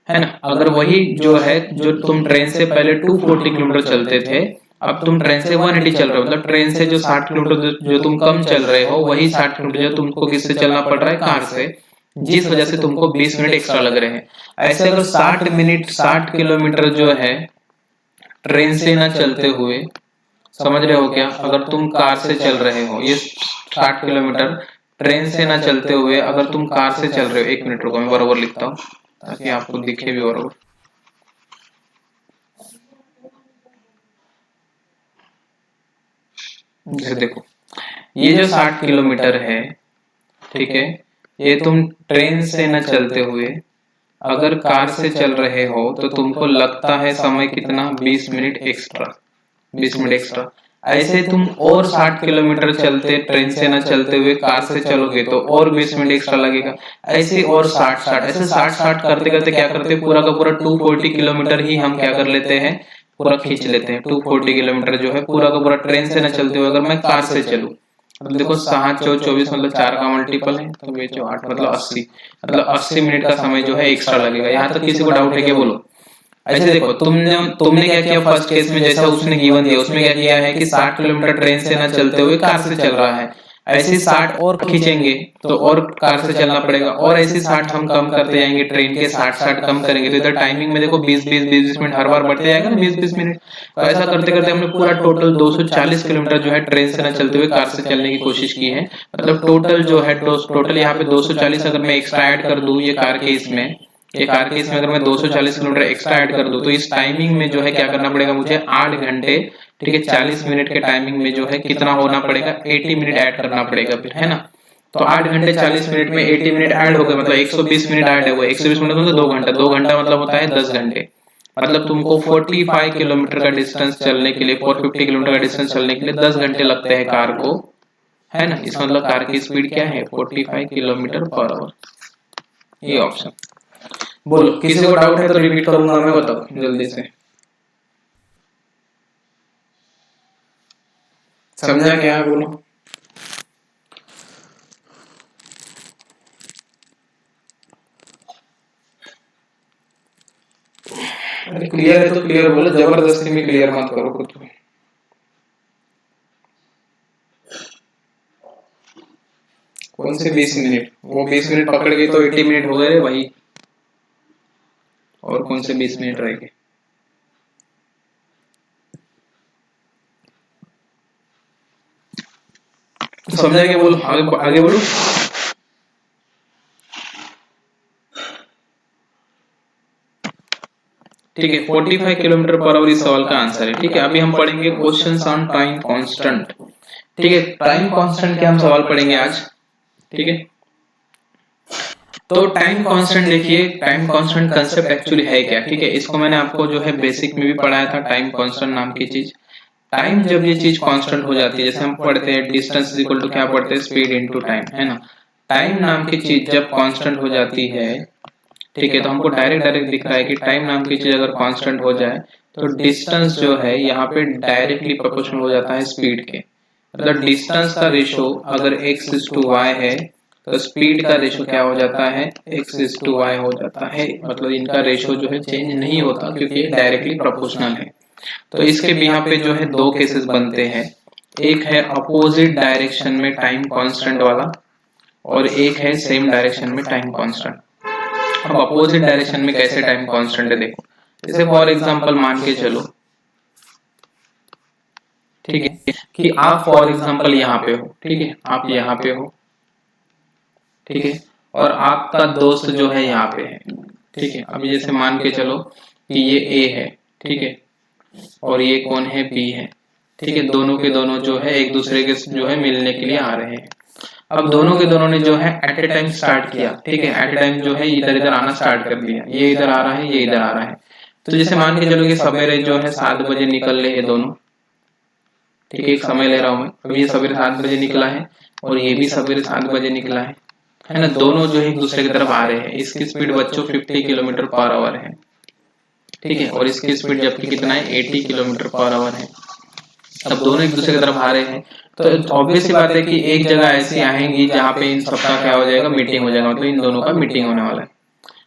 है ना। अगर वही जो है जो तुम ट्रेन से पहले 240 किलोमीटर चलते थे, अब तुम ट्रेन से 180 चल रहे हो, मतलब ट्रेन से जो 60 किलोमीटर जो तुम कम चल रहे हो वही 60 किलोमीटर जो तुमको किससे चलना पड़ रहा है, कार से, जिस वजह से तुमको 20 मिनट एक्स्ट्रा लग रहे हैं। ऐसे अगर 60 किलोमीटर जो है ट्रेन से ना चलते हुए, समझ रहे हो क्या, अगर तुम कार से चल रहे हो, ये 60 किलोमीटर ट्रेन से ना चलते हुए अगर तुम कार से चल रहे हो, एक मिनट रुको मैं बराबर लिखता हूँ ताकि आपको दिखे भी बराबर। जैसे देखो ये जो 60 किलोमीटर है, ठीक है, ये तुम ट्रेन से न चलते हुए अगर कार से चल रहे हो तो तुमको लगता है समय कितना, 20 मिनट एक्स्ट्रा, 20 मिनट एक्स्ट्रा। ऐसे तुम और 60 किलोमीटर चलते ट्रेन से न चलते हुए कार से चलोगे तो और 20 मिनट एक्स्ट्रा लगेगा। ऐसे और 60 ऐसे 60 करते करते क्या करते, पूरा का पूरा 240 किलोमीटर ही हम क्या कर लेते हैं, पूरा खींच लेते हैं। 240 किलोमीटर जो है पूरा का पूरा ट्रेन से न चलते हुए अगर मैं कार से चलूँ, मतलब देखो 7 × 4 = 24 मतलब 4 का मल्टीपल है तो बेचो 8 मतलब 80, मतलब 80 मिनट का समय जो है एक्स्ट्रा लगेगा। यहाँ तक किसी को डाउट है क्या, बोलो। ऐसे देखो तुमने क्या किया फर्स्ट केस में, जैसा उसने गिवन दिया उसमें क्या किया है कि 60 किलोमीटर ट्रेन से ना चलते हुए कार से चल रहा है, ऐसे 60 और खींचेंगे तो और कार से चलना पड़ेगा, और ऐसे 60 हम कम करते जाएंगे, ट्रेन के 60 कम करेंगे तो इधर टाइमिंग में देखो 20 मिनट हर बार बढ़ते जाएगा ना, 20 मिनट। तो ऐसा करते करते हमने पूरा टोटल 240 किलोमीटर जो है ट्रेन से ना चलते हुए कार से चलने की कोशिश की है। मतलब टोटल जो है टोटल यहाँ पे 240 अगर मैं एक्स्ट्रा ऐड कर दूं ये कार के इसमें, ये कार के इसमें अगर मैं 240 किलोमीटर एक्स्ट्रा ऐड कर दूं तो इस टाइमिंग में जो है क्या करना पड़ेगा मुझे, 8 घंटे, ठीक है, 40 मिनट के टाइमिंग में जो है कितना होना पड़ेगा, 80 मिनट ऐड करना पड़ेगा फिर, है ना। तो 8 घंटे 40 मिनट में 80 मिनट ऐड हो गए, मतलब 120 मिनट ऐड हुआ, 120 मिनट मतलब 2 घंटा, 2 घंटा मतलब होता है 10 घंटे। मतलब तुमको 45 किलोमीटर का डिस्टेंस चलने के लिए, 450 किलोमीटर का डिस्टेंस चलने के लिए 10 घंटे लगते हैं कार को, है ना। इस मतलब कार की स्पीड क्या है, 45 किलोमीटर पर आवर, ये ऑप्शन। बोलो किसी को डाउट है तो रिपीट करूंगा मैं, बताओ जल्दी से, समझा क्या, बोलो। अरे क्लियर है तो क्लियर बोलो, जबरदस्ती में क्लियर मत करो खुद को। कौन से 20 मिनट, वो 20 मिनट पकड़ गई तो 80 मिनट हो गए भाई, और कौन से 20 मिनट रह गए। तो समझा क्या, बोलो आगे आगे बोलो। ठीक है, 45 किलोमीटर पर आवर इस सवाल का आंसर है। ठीक है, अभी हम पढ़ेंगे क्वेश्चंस ऑन टाइम कांस्टेंट। ठीक है, टाइम कांस्टेंट के हम सवाल पढ़ेंगे आज। ठीक है, तो टाइम कांस्टेंट देखिए, टाइम कांस्टेंट कंसेप्ट एक्चुअली है क्या। ठीक है, इसको मैंने आपको जो है बेसिक में भी पढ़ाया था, टाइम कांस्टेंट नाम की चीज। टाइम जब ये चीज कांस्टेंट हो जाती है, जैसे हम पढ़ते हैं डिस्टेंस इज इक्वल टू क्या पढ़ते हैं, स्पीड इनटू टाइम, है ना। टाइम नाम की चीज जब कांस्टेंट हो जाती है, ठीक है, तो हमको डायरेक्ट दिख रहा है कि टाइम नाम की चीज अगर कांस्टेंट हो जाए तो डिस्टेंस जो है यहाँ पे डायरेक्टली प्रोपोर्शनल हो जाता है स्पीड के। मतलब डिस्टेंस का रेशो अगर x इज टू वाई है तो स्पीड का रेशो क्या हो जाता है, x इज टू वाई हो जाता है। मतलब इनका रेशो जो है चेंज नहीं होता क्योंकि डायरेक्टली प्रोपोर्शनल है। तो इसके भी यहाँ पे जो है दो केसेस बनते हैं, एक है अपोजिट डायरेक्शन में टाइम कांस्टेंट वाला और एक है सेम डायरेक्शन में टाइम कांस्टेंट। अब अपोजिट डायरेक्शन में कैसे टाइम कांस्टेंट है देखो, जैसे फॉर एग्जांपल मान के चलो, ठीक है, कि आप फॉर एग्जांपल यहाँ पे हो, ठीक है, आप यहाँ पे हो, ठीक है, और आपका दोस्त जो है यहाँ पे है, ठीक है। अभी जैसे मान के चलो कि ये A है, ठीक है, और ये कौन है, B है, ठीक है। दोनों के दोनों जो है एक दूसरे के जो है मिलने के लिए आ रहे हैं। अब दोनों के दोनों ने जो है एट ए टाइम स्टार्ट किया, ठीक है, एट ए टाइम जो है इधर इधर आना स्टार्ट कर दिया, ये इधर आ रहा है, ये इधर आ रहा है। तो जैसे मान के चलो कि सवेरे जो है 7 बजे निकल रहे हैं दोनों, ठीक है, एक समय ले रहा हूँ मैं, अभी ये सवेरे 7 बजे निकला है और ये भी सवेरे 7 बजे निकला है ना। दोनों जो है एक दूसरे की तरफ आ रहे हैं। इसकी स्पीड बच्चों 50 किलोमीटर पर आवर है, ठीक है, और इसकी स्पीड जबकि कितना है, 80 किलोमीटर पर आवर है। अब दोनों एक दूसरे की तरफ आ रहे हैं तो ऑब्वियस सी बात है कि एक जगह ऐसी आएंगी जहाँ पे इन सबका क्या हो जाएगा, मीटिंग हो जाएगा, मतलब इन दोनों का मीटिंग होने वाला है।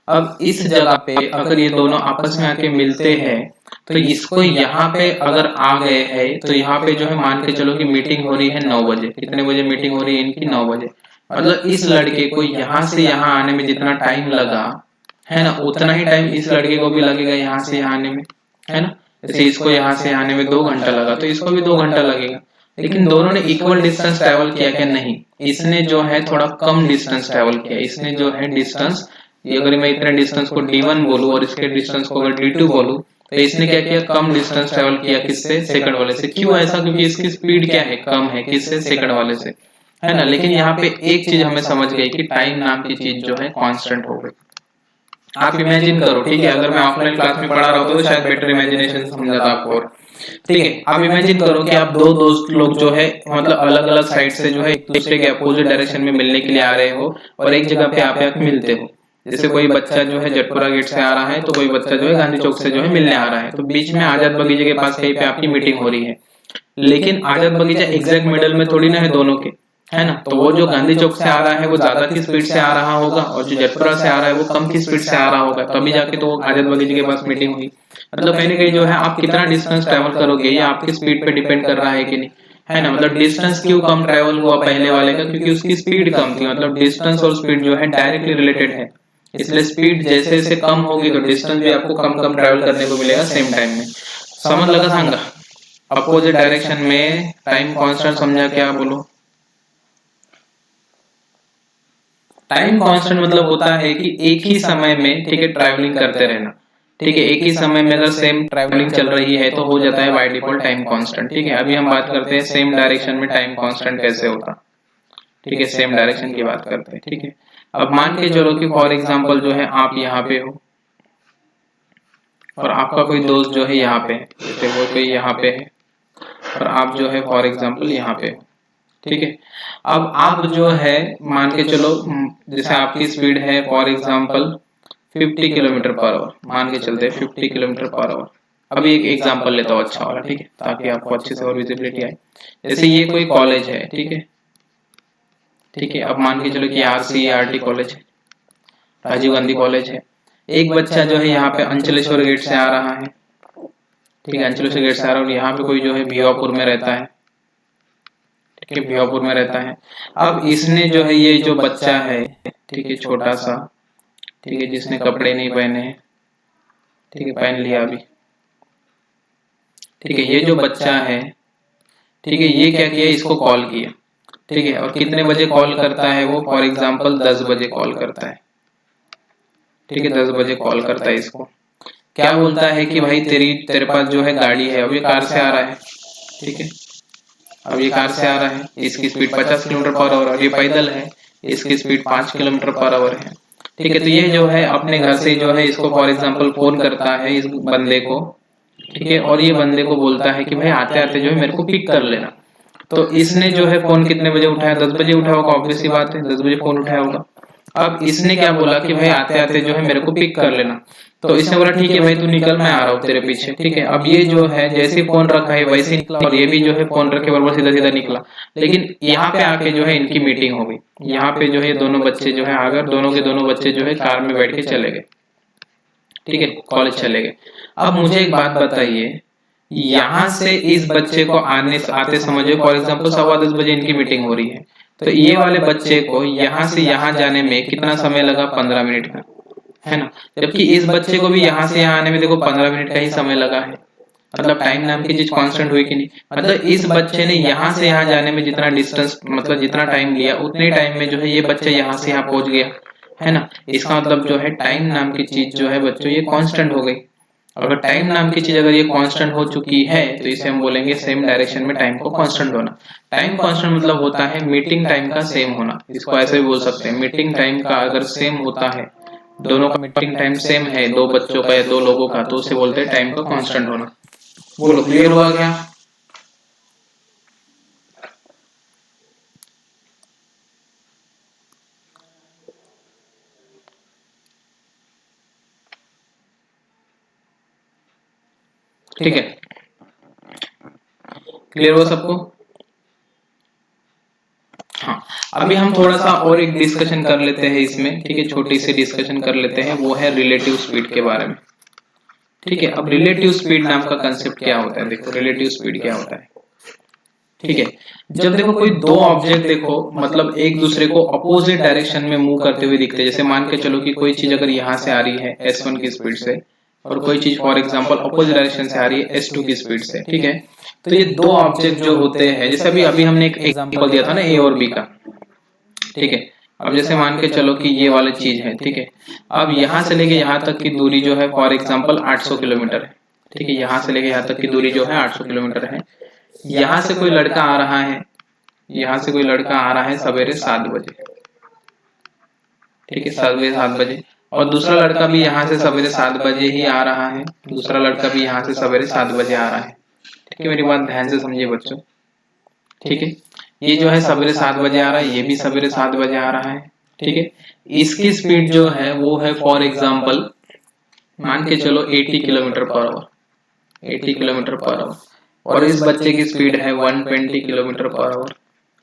अब इस जगह पे अगर ये दोनों आपस में आके मिलते हैं तो इसको यहाँ पे अगर आ गए हैं तो यहाँ पे जो है मान के चलो कि मीटिंग हो रही है 9 बजे। कितने बजे मीटिंग हो रही है इनकी, 9 बजे। मतलब इस लड़के को यहाँ से यहाँ आने में जितना टाइम लगा है ना, उतना ही टाइम इस लड़के को भी लगेगा यहाँ से यहाँ आने में, है ना। जैसे इसको यहाँ से आने में 2 घंटा लगा तो इसको भी 2 घंटा लगेगा। लेकिन दोनों ने इक्वल डिस्टेंस ट्रेवल किया क्या, नहीं। इसने जो है थोड़ा कम डिस्टेंस ट्रेवल किया। इसने जो है डिस्टेंस, अगर मैं इतने डिस्टेंस को d1 बोलूं और इसके डिस्टेंस को अगर d2 बोलूं तो इसने क्या किया, कम डिस्टेंस ट्रेवल किया। किससे, सेकंड वाले से। क्यों ऐसा, क्योंकि इसकी स्पीड क्या है, कम है। किससे, सेकंड वाले से, है ना। लेकिन यहाँ पे एक चीज हमें समझ गई कि टाइम नाम की चीज जो है कांस्टेंट हो गई। आप इमेजिन करो, ठीक है, अगर मैं ऑफलाइन क्लास में पढ़ा रहा होता तो शायद बेटर इमेजिनेशन समझाता आपको। ठीक है, आप इमेजिन करो कि आप दो दोस्त लोग जो है मतलब अलग अलग साइड से जो है एक दूसरे के अपोजिट डायरेक्शन में मिलने के लिए आ रहे हो और एक जगह पे आप मिलते हो। जैसे कोई बच्चा जो है जटपुरा गेट से आ रहा है तो कोई बच्चा जो है गांधी चौक से जो है मिलने आ रहा है, तो बीच में आजाद बगीचे के पास कहीं पे आपकी मीटिंग हो रही है। लेकिन आजाद बगीचा एग्जैक्ट मिडल में थोड़ी ना है दोनों के, है ना। तो वो जो गांधी चौक से आ रहा है वो ज्यादा की स्पीड से आ रहा होगा और जो जटपुरा से आ रहा है वो कम की स्पीड से आ रहा होगा, तभी जाके तो आजाद बगीचे के पास मीटिंग हुई। मतलब कहीं ना कहीं जो है आप कितना डिस्टेंस ट्रेवल करोगे ये आपकी स्पीड पे डिपेंड कर रहा है कि नहीं, है ना। मतलब डिस्टेंस क्यों कम ट्रेवल हुआ पहले वाले का, क्योंकि उसकी स्पीड कम थी। मतलब डिस्टेंस और स्पीड जो है डायरेक्टली रिलेटेड है, इसलिए स्पीड जैसे जैसे कम होगी तो डिस्टेंस भी आपको कम कम ट्रेवल करने को मिलेगा सेम टाइम में। समझ लगा सांगा, अपोजिट डायरेक्शन में टाइम कांस्टेंट समझा क्या, बोलो। टाइम कांस्टेंट मतलब होता है कि एक ही समय में, ठीक है, ट्रैवलिंग करते रहना। ठीक है, एक ही समय में अगर सेम ट्रैवलिंग चल रही है तो हो जाता है बाय डिफॉल्ट टाइम कांस्टेंट। ठीक है, अभी हम बात करते हैं सेम डायरेक्शन में टाइम कांस्टेंट कैसे होता। ठीक है, सेम डायरेक्शन की बात करते हैं। ठीक है, अब मान के चलो कि फॉर एग्जांपल जो है आप यहाँ पे हो और आपका कोई दोस्त जो है यहाँ पे है, जैसे वो कोई यहाँ पे है और आप जो है फॉर एग्जांपल यहाँ पे हो। ठीक है, अब आप जो है मान के चलो जैसे आपकी स्पीड है for example 50 kilometre per our, मान के चलते हैं 50 किलोमीटर पर आवर। अभी एक एग्जांपल लेता हूँ अच्छा वाला, ठीक है, ताकि आपको अच्छे से और विजिबिलिटी आए। जैसे ये कोई कॉलेज है, ठीक है, ठीक है, अब मान के चलो कि RCERT कॉलेज है, राजीव गांधी कॉलेज है। एक बच्चा जो है यहाँ पे अंचलेश्वर गेट से आ रहा है, ठीक है, अंचलेश्वर गेट से आ रहा है और यहाँ पे कोई जो है भिवापुर में रहता है, ठीक है, भिवापुर में रहता है। अब इसने जो है ये जो बच्चा है, ठीक है, छोटा सा, ठीक है, जिसने कपड़े नहीं पहने हैं, ठीक है, पहन लिया अभी, ठीक है, ये जो बच्चा है, ठीक है, ये क्या किया, इसको कॉल किया, ठीक है, और कितने बजे कॉल करता है वो, फॉर एग्जांपल 10 बजे कॉल करता है, ठीक है, 10 बजे कॉल करता है इसको। क्या बोलता है कि भाई तेरे पास जो है गाड़ी है, अब ये कार से आ रहा है, ठीक है, अब ये कार से आ रहा है, इसकी स्पीड 50 किलोमीटर पर आवर और ये पैदल है, इसकी स्पीड 5 किलोमीटर पर आवर है। ठीक है, तो ये जो है अपने घर से जो है इसको फॉर एग्जांपल फोन करता है इस बंदे को, ठीक है, और ये बंदे को बोलता है कि भाई आते आते जो है मेरे को पिक कर लेना। तो इसने जो है फोन कितने बजे उठाया, 10 बजे उठाया होगा, ऑब्वियस सी बात है 10 बजे फोन उठाया होगा। अब इसने क्या बोला कि भाई आते आते जो है मेरे को पिक कर लेना, तो इसने बोला ठीक है भाई तू निकल, मैं आ रहा हूँ तेरे पीछे, ठीक है। अब ये जो है जैसे फोन रखा है वैसे ही निकला, और ये भी जो है फोन रखे बराबर सीधा सीधा निकला। लेकिन यहाँ पे आके जो है इनकी मीटिंग हो गई, यहाँ पे जो है दोनों बच्चे जो है अगर दोनों के दोनों बच्चे जो है कार में बैठ के चले गए, ठीक है, कॉलेज चले गए। अब मुझे एक बात बताइए, यहाँ से इस बच्चे को आने आते समझो फॉर एग्जाम्पल 10:15 इनकी मीटिंग हो रही है, तो ये वाले बच्चे को यहाँ से यहाँ जाने में कितना समय लगा, 15 मिनट का, है ना। जबकि इस बच्चे को भी यहाँ से यहाँ आने में देखो 15 मिनट का ही समय लगा है। मतलब टाइम नाम की चीज कांस्टेंट हुई कि नहीं, मतलब इस बच्चे ने यहाँ से यहाँ जाने में जितना डिस्टेंस मतलब जितना टाइम लिया उतने टाइम में जो है ये बच्चा यहाँ से यहाँ पहुंच गया, है ना। इसका मतलब जो है टाइम नाम की चीज जो है बच्चों ये कांस्टेंट हो गई। अगर टाइम नाम की चीज अगर ये कांस्टेंट हो चुकी है तो इसे हम बोलेंगे सेम डायरेक्शन में टाइम को कांस्टेंट होना। टाइम कांस्टेंट मतलब होता है मीटिंग टाइम का सेम होना, इसको ऐसे भी बोल सकते हैं मीटिंग टाइम का अगर सेम होता है, दोनों का मीटिंग टाइम सेम है, दो बच्चों का या दो लोगों का, तो उसे बोलते हैं टाइम का कांस्टेंट होना। बोलो क्लियर हुआ क्या? ठीक है, क्लियर हुआ सबको? हाँ, अभी हम थोड़ा सा और एक डिस्कशन कर लेते हैं इसमें, ठीक है, छोटी सी डिस्कशन कर लेते हैं, वो है रिलेटिव स्पीड के बारे में। ठीक है, अब रिलेटिव स्पीड नाम का कंसेप्ट क्या होता है, देखो रिलेटिव स्पीड क्या होता है। ठीक है, जब देखो कोई दो ऑब्जेक्ट देखो मतलब एक दूसरे को अपोजिट डायरेक्शन में मूव करते हुए दिखते हैं, जैसे मान के चलो कि कोई चीज अगर यहाँ से आ रही है s1 की स्पीड से और कोई चीज फॉर एग्जांपल अपोजिट डायरेक्शन से आ रही है s2 की स्पीड से, ठीक है। तो ये दो ऑब्जेक्ट जो होते हैं, जैसे अभी अभी हमने एक एग्जांपल दिया था ना a और b का, ठीक है। अब जैसे मान के चलो कि ये वाली चीज है, ठीक है। अब यहाँ से लेके यहाँ तक की दूरी जो है फॉर एग्जांपल 800 किलोमीटर है, ठीक है। यहाँ से लेके यहाँ तक की दूरी जो है 800 किलोमीटर है। यहाँ से कोई लड़का आ रहा है, यहाँ से कोई लड़का आ रहा है सवेरे 7 बजे, ठीक है, सवेरे 7 बजे, और दूसरा लड़का भी यहाँ से सवेरे 7 बजे ही आ रहा है, दूसरा लड़का भी यहाँ से सवेरे 7 बजे आ रहा है, ठीक है। मेरी बात ध्यान से समझिए बच्चों, ठीक है। ये जो है सवेरे 7 बजे आ रहा है, ये भी सवेरे 7 बजे आ रहा है, ठीक है। इसकी स्पीड जो है वो है फॉर एग्जाम्पल मान के चलो 80 kilometre per our, 80 kilometre per our, और इस बच्चे की स्पीड है 120 किलोमीटर पर आवर,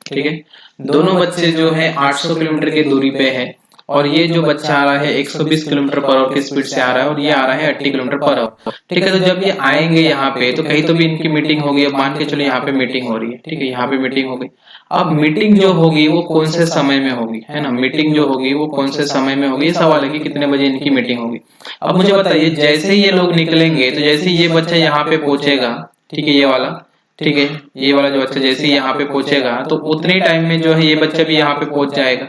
ठीक है। दोनों बच्चे जो है 800 किलोमीटर की दूरी पे है, और ये जो बच्चा आ रहा है 120 किलोमीटर पर आवर की स्पीड से आ रहा है, और ये आ रहा है 80 किलोमीटर पर आवर, ठीक है। तो जब ये आएंगे यहाँ पे तो कहीं तो भी इनकी मीटिंग होगी। अब मान के चलो यहाँ पे मीटिंग हो रही है, ठीक है, यहाँ पे मीटिंग हो गई। अब मीटिंग जो होगी वो कौन से समय में होगी, है ना, मीटिंग जो होगी वो कौन से समय में होगी, ये सवाल है कि कितने बजे इनकी मीटिंग होगी। अब मुझे बताइए जैसे ही ये लोग निकलेंगे तो जैसे ही ये बच्चा यहाँ पे पहुंचेगा, ठीक है, ये वाला, ठीक है, ये वाला जो बच्चा जैसे ही यहाँ पे पहुंचेगा तो उतने टाइम में जो है ये बच्चा भी यहाँ पे पहुंच जाएगा,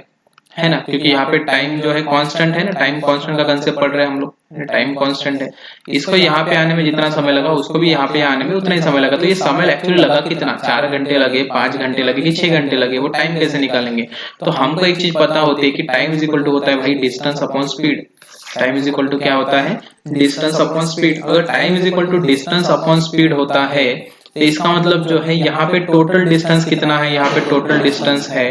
है ना, क्योंकि यहाँ पे टाइम जो है कांस्टेंट है ना, टाइम कांस्टेंट का कंसेप्ट पढ़ रहे हैं हम लोग, टाइम कांस्टेंट है। इसको यहाँ पे आने में जितना समय लगा उसको भी यहाँ पे आने में उतना ही समय लगा। तो ये समय एक्चुअली लगा कितना, 4 घंटे लगे, 5 घंटे लगे कि 6 घंटे लगे, वो टाइम कैसे निकालेंगे। तो हमको एक चीज पता होती है कि टाइम इज इक्वल टू होता है भाई distance upon speed. Time is equal to क्या होता है, डिस्टेंस अपॉन स्पीड। अगर time is equal to distance upon speed होता है तो इसका मतलब जो है यहाँ पे टोटल डिस्टेंस कितना है, यहाँ पे टोटल डिस्टेंस है,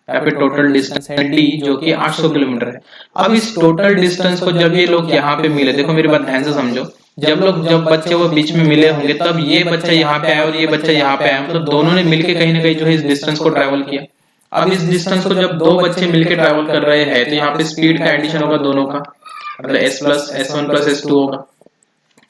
यहाँ पे टोटल डिस्टेंस है डी जो कि 800 किलोमीटर है। अब इस टोटल डिस्टेंस को जब ये लोग यहाँ पे मिले, देखो मेरी बात ध्यान से समझो, जब बच्चे वो बीच में मिले होंगे तब ये बच्चा यहाँ पे आया और ये बच्चा यहाँ पे आया, मतलब दोनों ने मिलके कहीं ना कहीं जो है इस डिस्टेंस को ट्रेवल किया। अब इस डिस्टेंस को जब दो बच्चे मिलकर ट्रेवल कर रहे हैं तो यहाँ पे स्पीड का एडिशन होगा दोनों का, मतलब s1 प्लस s2 होगा।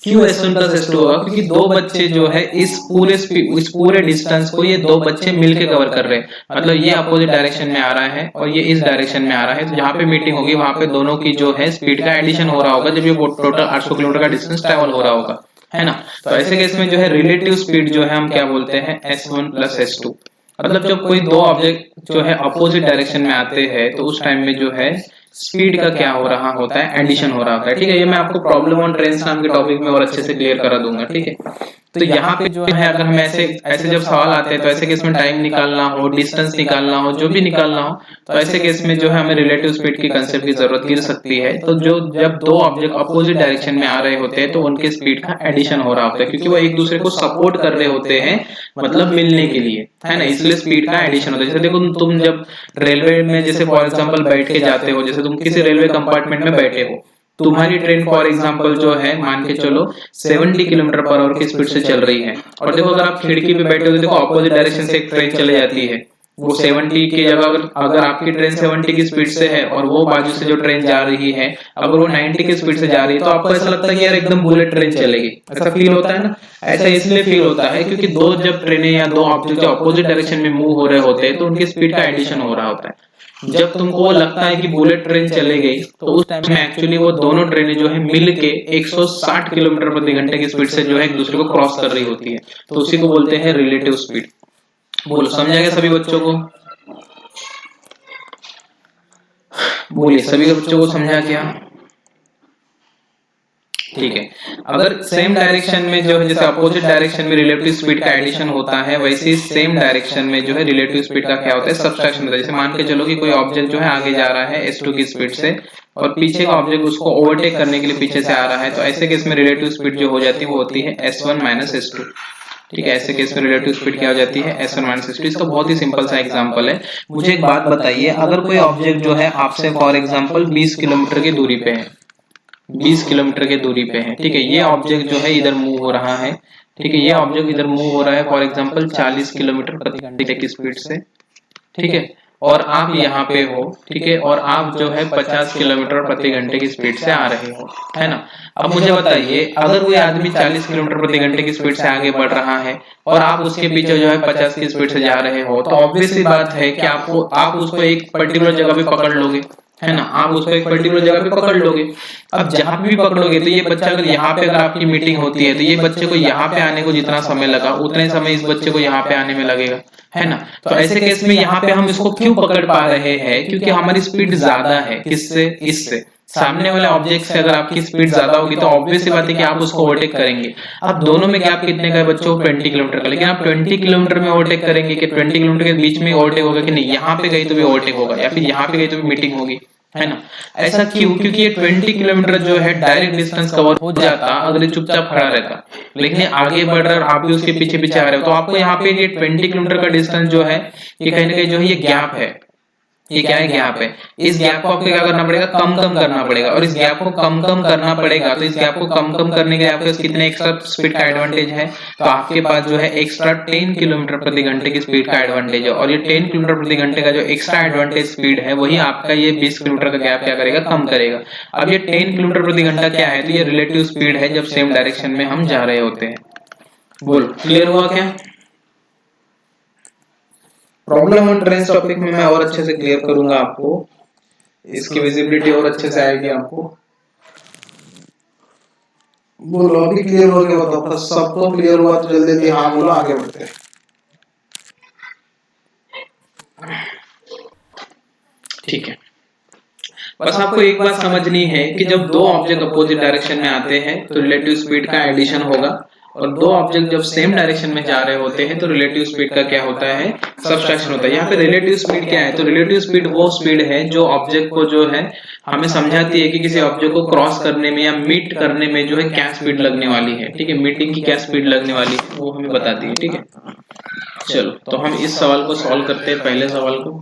क्यों s1 प्लस s2 होगा, क्योंकि दो बच्चे जो है इस पूरे डिस्टेंस को ये दो बच्चे मिलके कवर कर रहे हैं, मतलब ये अपोजिट डायरेक्शन में आ रहा है और ये इस डायरेक्शन में आ रहा है। तो जहाँ पे मीटिंग होगी वहां पे दोनों की जो है स्पीड का एडिशन हो रहा होगा जब ये टोटल 800 किलोमीटर का डिस्टेंस ट्रेवल हो रहा होगा, है ना। तो ऐसे केस में जो है रिलेटिव स्पीड जो है हम क्या बोलते हैं, s1 प्लस s2। मतलब जब कोई दो ऑब्जेक्ट जो है अपोजिट डायरेक्शन में आते हैं तो उस टाइम में जो है स्पीड का क्या हो रहा होता है, एडिशन हो रहा होता है, ठीक है। ये मैं आपको प्रॉब्लम ऑन ट्रेन्स नाम के टॉपिक में और अच्छे से क्लियर करा दूंगा, ठीक है। तो यहाँ पे जो है अगर हम ऐसे ऐसे जब सवाल आते हैं तो ऐसे केस में टाइम निकालना हो, डिस्टेंस निकालना हो, जो भी निकालना हो, तो ऐसे केस में जो है हमें रिलेटिव स्पीड की कंसेप्ट की जरूरत गिर सकती है। तो जो जब दो ऑब्जेक्ट अपोजिट डायरेक्शन में आ रहे होते हैं तो उनके स्पीड का एडिशन हो रहा होता है, क्योंकि वो एक दूसरे को सपोर्ट कर रहे होते हैं, मतलब मिलने के लिए, है ना, इसलिए स्पीड का एडिशन होता है। जैसे देखो तुम जब रेलवे में जैसे फॉर एग्जाम्पल बैठ के जाते हो, जैसे जैसे तुम किसी रेलवे कंपार्टमेंट में बैठे हो, तुम्हारी ट्रेन फॉर एग्जांपल जो है मान के चलो 70 किलोमीटर पर आवर की स्पीड से चल रही है, और देखो अगर आप खिड़की पे बैठे हो तो देखो अपोजिट डायरेक्शन से एक ट्रेन चले जाती है, वो 70 की जगह अगर आपकी ट्रेन 70 की स्पीड से है और वो बाजू से जो ट्रेन जा रही है अगर वो 90 की स्पीड से जा रही है, तो आपको ऐसा लगता है कि यार एकदम बुलेट ट्रेन चलेगी, ऐसा फील होता है ना। ऐसा इसलिए फील होता है क्योंकि दो जब ट्रेनें या दो ऑब्जेक्ट जो अपोजिट डायरेक्शन में मूव हो रहे होते हैं तो उनकी स्पीड का एडिशन हो रहा होता है। जब तुमको वो लगता है कि बुलेट ट्रेन चले गई, तो उस टाइम में एक्चुअली वो दोनों ट्रेनें जो है मिल के 160 किलोमीटर प्रति घंटे की स्पीड से जो है एक दूसरे को क्रॉस कर रही होती है, तो उसी को बोलते हैं रिलेटिव स्पीड। बोलो समझा गया सभी बच्चों को? बोलिए सभी बच्चों को समझा क्या? ठीक है। अगर सेम डायरेक्शन में जो है जैसे अपोजिट डायरेक्शन में रिलेटिव स्पीड का एडिशन होता है, वैसे ही सेम डायरेक्शन में जो है रिलेटिव स्पीड का क्या होता है, सब्सट्रैक्शन होता है। जैसे मान के चलो कि कोई ऑब्जेक्ट जो है आगे जा रहा है s2 की स्पीड से और पीछे का ऑब्जेक्ट उसको ओवरटेक करने के लिए पीछे से आ रहा है, तो ऐसे केस में रिलेटिव स्पीड जो हो जाती है वो होती है s1 माइनस s2। ठीक है, ऐसे केस में रिलेटिव स्पीड क्या हो जाती है s1 माइनस s2। इसका बहुत ही सिंपल सा एग्जांपल है। मुझे एक बात बताइए, अगर कोई ऑब्जेक्ट जो है आपसे फॉर एग्जांपल 20 किलोमीटर की दूरी पे है, 20 किलोमीटर की दूरी पे है, ठीक है, ये ऑब्जेक्ट जो है इधर मूव हो रहा है, ठीक है, ये ऑब्जेक्ट इधर मूव हो रहा है फॉर एग्जांपल 40 किलोमीटर प्रति घंटे की स्पीड से, ठीक है, और आप यहाँ पे हो, ठीक है, और आप जो है 50 किलोमीटर प्रति घंटे की स्पीड से आ रहे हो, है ना। अब मुझे बताइए, अगर कोई आदमी 40 किलोमीटर प्रति घंटे की स्पीड से आगे बढ़ रहा है और आप उसके पीछे जो है 50 की स्पीड से जा रहे हो, तो ऑब्वियस सी बात है कि आप उसको एक पर्टिकुलर जगह पे पकड़ लोगे, है ना, आप उसको एक पर्टिकुलर जगह पे पकड़ लोगे। अब जहां पे भी पकड़ोगे तो ये बच्चा अगर यहाँ पे अगर आपकी मीटिंग होती है तो ये बच्चे को यहाँ पे आने को जितना समय लगा उतने समय इस बच्चे को यहाँ पे आने में लगेगा, है ना। तो ऐसे केस में यहाँ पे हम इसको क्यों पकड़ पा रहे हैं, क्योंकि हमारी स्पीड ज्यादा है, किससे, इससे। सामने वाले ऑब्जेक्ट से अगर आपकी स्पीड ज्यादा होगी तो ऑब्वियस सी बात है कि आप उसको ओवरटेक करेंगे। अब दोनों में गैप कितने का है बच्चों, 20 किलोमीटर का, लेकिन आप 20 किलोमीटर में ओवरटेक करेंगे कि 20 किलोमीटर के बीच में ओवरटेक होगा कि नहीं, यहाँ पे गई तो भी ओवरटेक होगा या फिर यहाँ पे गई तो भी मीटिंग होगी, है ना। ऐसा क्यों, क्योंकि ये 20 किलोमीटर जो है डायरेक्ट डिस्टेंस कवर हो जाता अगर ये चुपचाप खड़ा रहता, लेकिन आगे बढ़ रहा है और आप भी उसके पीछे पीछे आ रहे हो, तो आपको यहाँ पे ये 20 किलोमीटर का डिस्टेंस जो है ये कहीं ना कहीं जो है ये गैप है, ये क्या है, गैप है। इस गैप को आपको क्या करना पड़ेगा, कम कम करना पड़ेगा, और इस गैप को कम कम करना पड़ेगा, तो इस गैप को कम कम करने के लिए आपके पास कितने एक्स्ट्रा स्पीड का एडवांटेज है, तो आपके पास जो है एक्स्ट्रा 10 किलोमीटर प्रति घंटे की स्पीड का एडवांटेज है, और ये 10 किलोमीटर प्रति घंटे का जो एक्स्ट्रा एडवांटेज स्पीड है वही आपका ये 20 किलोमीटर का गैप क्या करेगा, कम करेगा। अब ये 10 किलोमीटर प्रति घंटा क्या है, तो ये रिलेटिव स्पीड है जब सेम डायरेक्शन में हम जा रहे होते हैं। बोलो क्लियर हुआ क्या? प्रॉब्लम ऑन ट्रेन टॉपिक में मैं और अच्छे से क्लियर करूंगा आपको, इसकी विजिबिलिटी और अच्छे से आएगी आपको। बोलो अभी क्लियर हो गया बताओ, सबको क्लियर हुआ तो जल्दी जल्दी हाँ बोलो, आगे बढ़ते हैं। ठीक है, बस आपको एक बात समझनी है कि जब दो ऑब्जेक्ट अपोजिट डायरेक्शन में आते हैं तो रिलेटिव स्पीड का एडिशन होगा, और दो ऑब्जेक्ट जब सेम डायरेक्शन में जा रहे होते हैं तो रिलेटिव स्पीड का क्या होता है, सब्सट्रैक्शन होता है। यहाँ पे रिलेटिव स्पीड क्या है, तो रिलेटिव स्पीड वो स्पीड है जो ऑब्जेक्ट को जो है हमें समझाती है कि किसी ऑब्जेक्ट को क्रॉस करने में या मीट करने में जो है क्या स्पीड लगने वाली है, ठीक है, मीटिंग की क्या स्पीड लगने वाली है वो हमें बताती है, ठीक है। चलो तो हम इस सवाल को सॉल्व करते हैं, पहले सवाल को।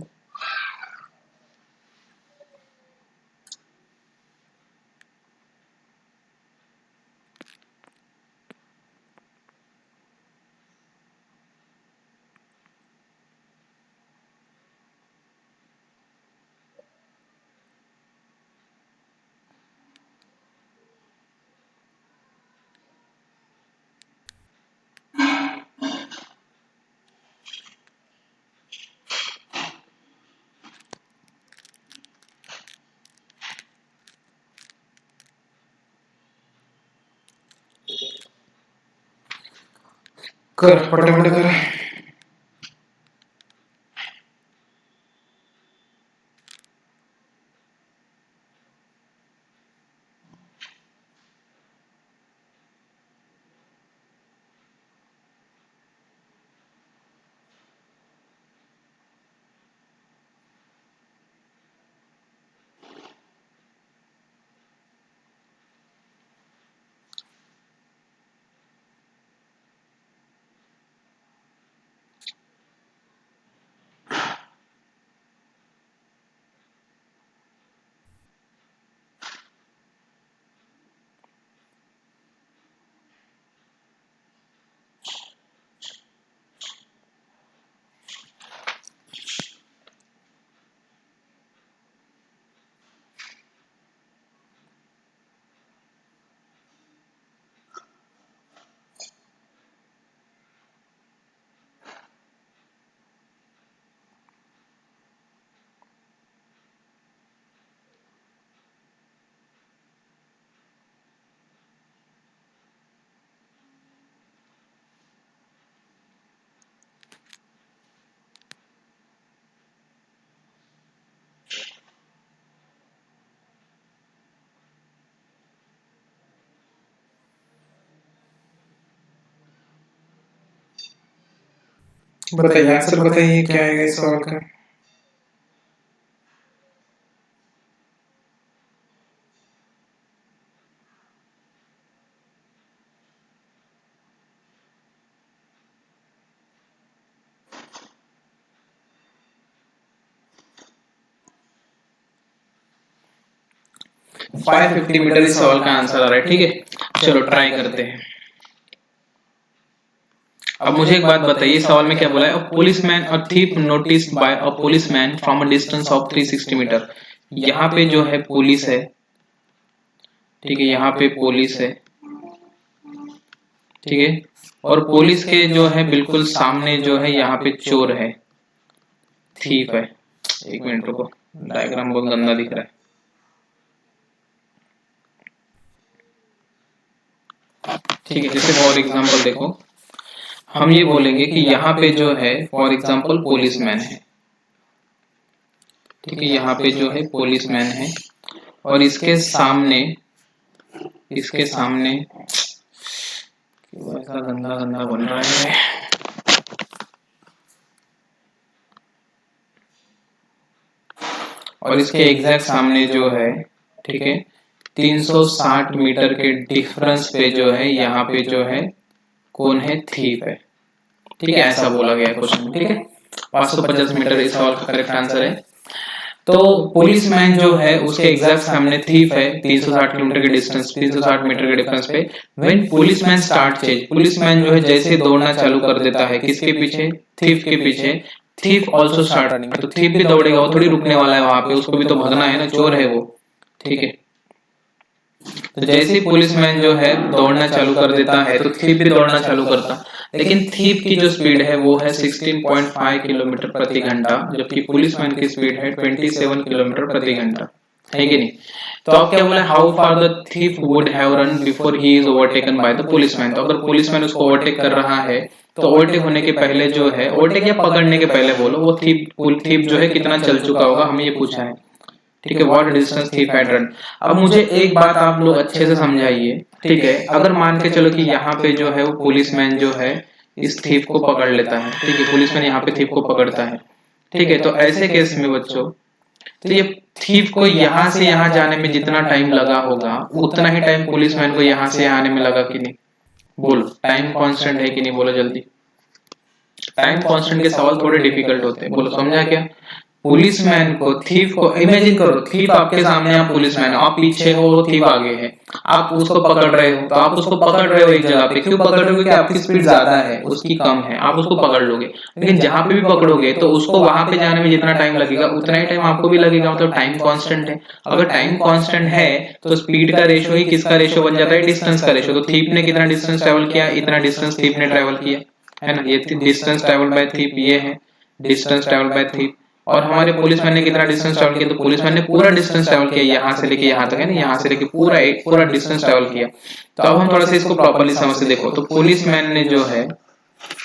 कर फटाफट कर। बताइए आंसर बताइए क्या आएगा इस सवाल का। फाइव 50 मीटर इस सवाल का आंसर आ रहा है, ठीक है। चलो ट्राई करते हैं। अब मुझे एक बात बताइए, सवाल में क्या बोला है, a policeman a thief notice by a policeman from a distance of 360 metre. यहाँ पे जो है पुलिस है, ठीक है, यहाँ पे पुलिस है, ठीक है, और पुलिस के जो है बिल्कुल सामने जो है यहाँ पे चोर है, थीफ है। एक मिनट रुको, डायग्राम बहुत गंदा दिख रहा है। ठीक है, जैसे फॉर एग्जांपल देखो, हम ये बोलेंगे कि यहाँ पे जो है फॉर एग्जांपल पुलिसमैन है, ठीक है, यहाँ पे जो है पुलिसमैन है, और इसके सामने क्यों ऐसा गंदा गंदा बन रहा है। और इसके एग्जैक्ट सामने जो है, ठीक है, 360 मीटर के डिफरेंस पे जो है यहाँ पे जो है कौन है, थीफ है, ठीक है, ऐसा बोला गया क्वेश्चन में, ठीक है। 550 मीटर इस सवाल का करेक्ट आंसर है। तो पुलिसमैन जो है उसके एग्जैक्ट सामने थीफ है, 360 किलोमीटर के डिस्टेंस, 360 मीटर के डिफरेंस पे। When policeman start chase, policeman जो है जैसे दौड़ना चालू कर देता है, किसके पीछे, थीफ के पीछे, थीफ ऑल्सो स्टार्ट रनिंग, तो थीफ भी दौड़ेगा, वो थोड़ी रुकने वाला है वहां पे, उसको भी तो भगना है ना, चोर है वो, ठीक है। तो जैसे ही पुलिसमैन जो है दौड़ना चालू कर देता है तो थीफ भी दौड़ना चालू करता, लेकिन थीफ की जो स्पीड है वो है 16.5 किलोमीटर प्रति घंटा, जबकि पुलिसमैन की स्पीड है 27 किलोमीटर प्रति घंटा, है कि नहीं। तो अब क्या बोला, how far the thief would have run before he is overtaken by the policeman. तो अगर पुलिसमैन उसको ओवरटेक कर रहा है तो ओवरटेक होने के पहले जो है, ओवरटेक या पकड़ने के पहले बोलो, वो थीफ जो है कितना चल चुका होगा, हमें ये पूछा है, ठीक है, what distance thief had run. अब मुझे एक बात आप लोग अच्छे से समझाइए, ठीक है, अगर मान के चलो कि यहाँ पे जो है वो पुलिसमैन जो है इस थीफ को पकड़ लेता है, ठीक है, पुलिसमैन यहाँ पे थीफ को पकड़ता है, ठीक है, तो ऐसे केस में बच्चों, तो ये थीफ को यहाँ से यहाँ जाने में जितना टाइम लगा होगा उतना ही टाइम पुलिसमैन को यहाँ से आने में लगा कि नहीं, बोलो टाइम कांस्टेंट है कि नहीं, बोलो जल्दी। टाइम कांस्टेंट के सवाल थोड़े डिफिकल्ट होते हैं, बोलो समझा क्या। पुलिसमैन को, थीफ को इमेजिन करो, थीफ आपके सामने, आप पुलिसमैन हो, आप पीछे हो, थीफ आगे है, आप उसको पकड़ रहे हो, तो आप उसको पकड़ रहे हो एक जगह पे, क्यों पकड़ रहे हो, क्योंकि आपकी स्पीड ज्यादा है, उसकी कम है, आप उसको पकड़ लोगे, लेकिन जहां पे भी पकड़ोगे तो उसको वहां पे जाने में जितना टाइम लगेगा उतना ही टाइम आपको भी लगेगा, मतलब टाइम कांस्टेंट है। अगर टाइम कांस्टेंट है तो स्पीड का रेशो ही किसका रेशो बन जाता है, डिस्टेंस का रेशो। तो थीफ ने कितना डिस्टेंस ट्रेवल किया, इतना डिस्टेंस थीफ ने ट्रेवल किया, है ना, ये डिस्टेंस ट्रेवल बाय थीफ, ये है डिस्टेंस ट्रेवल बाय थीफ। और हमारे पुलिसमैन ने कितना डिस्टेंस ट्रेवल किया, तो पुलिसमैन ने पूरा डिस्टेंस ट्रेवल किया, यहाँ से लेके यहाँ तक, है ना, यहाँ से लेके पूरा एक पूरा डिस्टेंस ट्रेवल किया। तो अब हम थोड़ा सा इसको प्रॉपर्ली समझ से देखो, तो पुलिसमैन ने जो है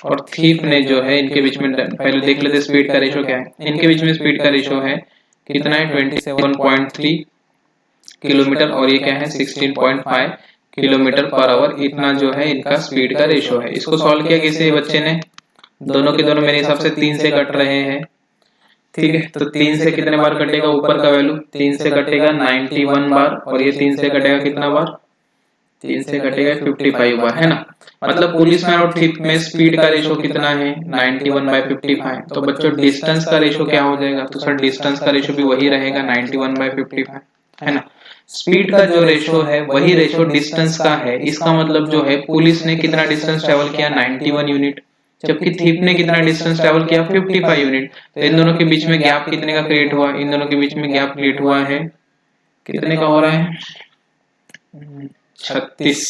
और थीफ ने जो है, इनके बीच में पहले देख लेते स्पीड का रेशो क्या है। इनके बीच में स्पीड का रेशो है कितना है, 27.3 किलोमीटर, और ये क्या है 16.5 किलोमीटर पर आवर, इतना जो है इनका स्पीड का रेशो है। इसको सॉल्व किया किसी बच्चे ने, दोनों के दोनों मेरे हिसाब से 3 से कट रहे हैं, ठीक है, तो 3 से कितने बार कटेगा, ऊपर का वैल्यू 3 से कटेगा 91 बार, और ये 3 से कटेगा कितना बार, 3 से कटेगा 55 बार, है ना। मतलब पुलिसमैन और थीफ में स्पीड का रेशो कितना है, 91/55। तो बच्चों डिस्टेंस का रेशो क्या हो जाएगा, तो सर डिस्टेंस का रेशो भी वही रहेगा 91/55, है ना। स्पीड का जो रेशो है वही रेशो डिस्टेंस का है, इसका मतलब जो है पुलिस ने कितना डिस्टेंस ट्रेवल किया, 91 यूनिट, जबकि थीफ ने कितना डिस्टेंस ट्रेवल किया, 55 यूनिट। तो इन दोनों के बीच में गैप कितने का क्रिएट हुआ, इन दोनों के बीच में गैप क्रिएट हुआ है कितने का हो रहा है, 36,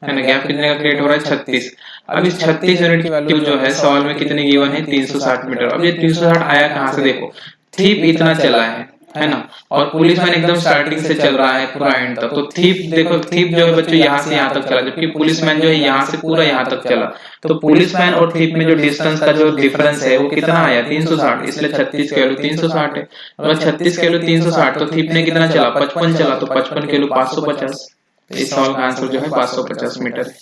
है ना, गैप कितने का क्रिएट हो रहा है, 36। अब इस 36 यूनिट की वैल्यू जो है सवाल में कितने गिवन है, 360 मीटर। अब ये 360 आया कहां से, देखो थीफ इतना चला है ना, और पुलिसमैन एकदम स्टार्टिंग से चल रहा है पूरा एंड तक। तो थीफ देखो, थीफ जो है बच्चों यहाँ से यहाँ तक चला, जबकि पुलिसमैन जो है यहाँ से पूरा यहाँ तक चला। तो पुलिसमैन और थीफ में जो डिस्टेंस का जो डिफरेंस है वो कितना आया, 360, इसलिए 36 के वैल्यू 360 है। अगर 36 के वैल्यू 360 तो थीफ ने कितना चला, 55 चला, तो 55 के वैल्यू 550। इस सवाल का आंसर जो है 550 मीटर है।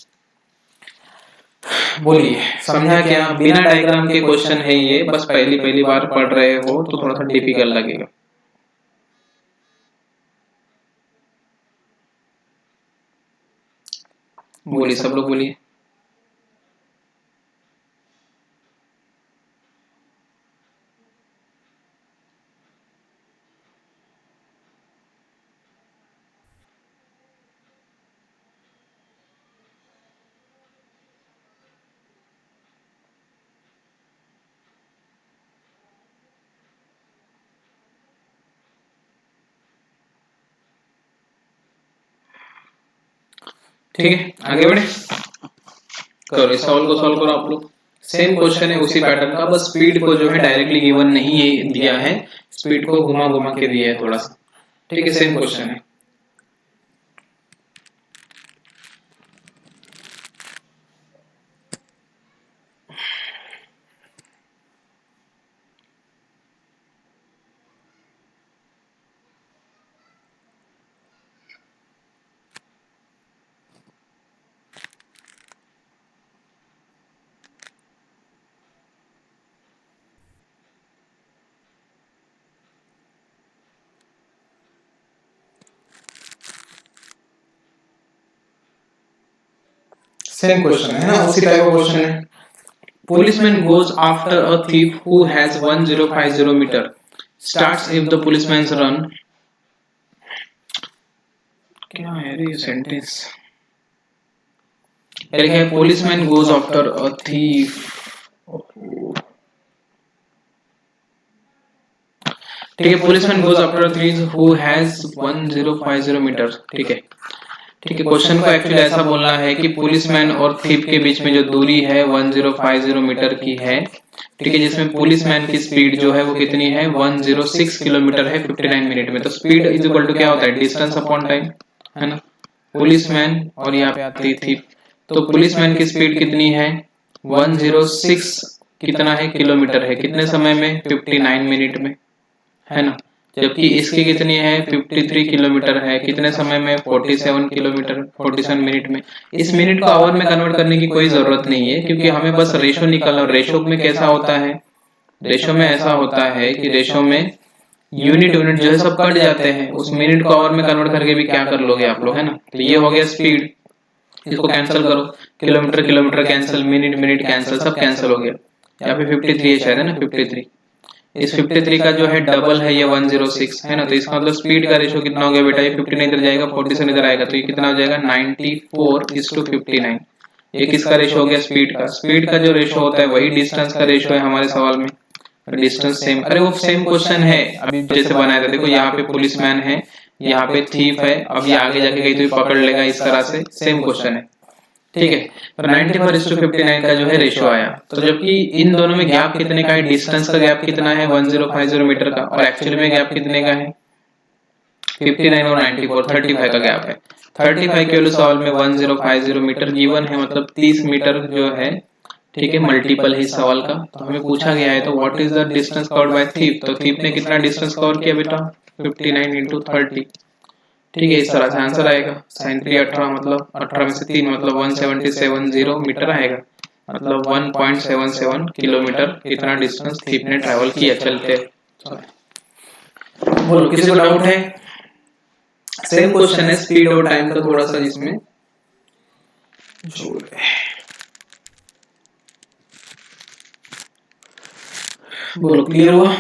बोलिए समझा क्या? बिना डायग्राम के क्वेश्चन है ये, बस पहली पहली बार पढ़ रहे हो तो थोड़ा सा डिफिकल्ट लगेगा। बोलिए सब लोग बोलिए। ठीक है आगे बढ़े, करो इस सवाल को सॉल्व करो आप लोग। सेम क्वेश्चन है उसी पैटर्न का, बस स्पीड को जो है डायरेक्टली गिवन नहीं है दिया है, स्पीड को घुमा घुमा के दिया है थोड़ा सा। ठीक है सेम क्वेश्चन है। सेम क्वेश्चन है ना, उसी टाइप का क्वेश्चन है। Policeman goes after a thief who has 1050 meter. Starts if the policeman's run. क्या है रे ये सेंटेंस? लिखा है policeman goes after a thief. ठीक है, policeman goes after a thief who has 1050 meter. ठीक है। ठीक है, क्वेश्चन को एक्चुअली ऐसा बोलना है कि पुलिसमैन और थीप के बीच में जो दूरी है 1050 मीटर की है। ठीक है, जिसमें पुलिसमैन की स्पीड जो है वो कितनी है 106 किलोमीटर है 59 मिनट में। तो स्पीड इज इक्वल टू क्या होता है डिस्टेंस अपॉन टाइम, है ना। पुलिसमैन और यहाँ पे आती है थीप, तो पुलिसमैन की स्पीड कितनी है 106 कितना है किलोमीटर है, कितने समय में 59 मिनट में, है ना। जबकि इसकी कितनी है 53 किलोमीटर है, कितने समय में 47 किलोमीटर 47 मिनट में। इस मिनट को आवर में कन्वर्ट करने की कोई जरूरत नहीं है, क्योंकि हमें बस रेशो निकालना। रेशो में कैसा होता है, रेशो में ऐसा होता है कि रेशो में यूनिट यूनिट जो है सब कट जाते हैं, उस मिनट को आवर में कन्वर्ट करके भी क्या कर लोगे आप लोग, है ना। तो ये हो गया स्पीड, इसको कैंसिल करो, kilometre kilometre cancel, minute minute cancel, सब कैंसिल हो गया। यहाँ पे 53 है शायद, है ना 53। इस 53 का जो है डबल है ये 106, है ना। तो इसका मतलब स्पीड का रेशो कितना हो गया बेटा, ये 59 इधर जाएगा 47 इधर आएगा, तो ये कितना हो जाएगा 94:59। ये किसका रेशो हो गया स्पीड का। स्पीड का जो रेशो होता है वही डिस्टेंस का रेशो है हमारे सवाल में। डिस्टेंस सेम, अरे वो सेम क्वेश्चन है अभी जैसे बनाया था। देखो यहाँ पे पुलिसमैन है, यहाँ पे थीफ है, अब ये आगे जाके कहीं तो पकड़ लेगा, इस तरह से सेम क्वेश्चन है। ठीक है, तो 94:59 का जो है रेशियो आया। तो जबकि इन दोनों में गैप कितने का है, डिस्टेंस का गैप कितना है 1050 मीटर का, और एक्चुअली में गैप कितने का है 59 और 94, 35 का गैप है। 35 के वाले सवाल में 1050 मीटर गिवन है, मतलब 30 मीटर जो है, ठीक है, मल्टीपल है इस सवाल का। तो हमें पूछा गया है तो what is the distance covered by thief, तो थीप ने कितना डिस्टेंस कवर किया बेटा 59 इंटू 30। ठीक है, इस तरह से आंसर आएगा। साइन 3 18, मतलब 18 में से 3 मतलब 1770 मीटर आएगा, मतलब 1.77 किलोमीटर कितना डिस्टेंस थीप ने ट्रैवल किया। चलते बोलो किसी को डाउट है। सेम क्वेश्चन है स्पीड और टाइम का थोड़ा सा, जिसमें बोलो क्लियर हुआ।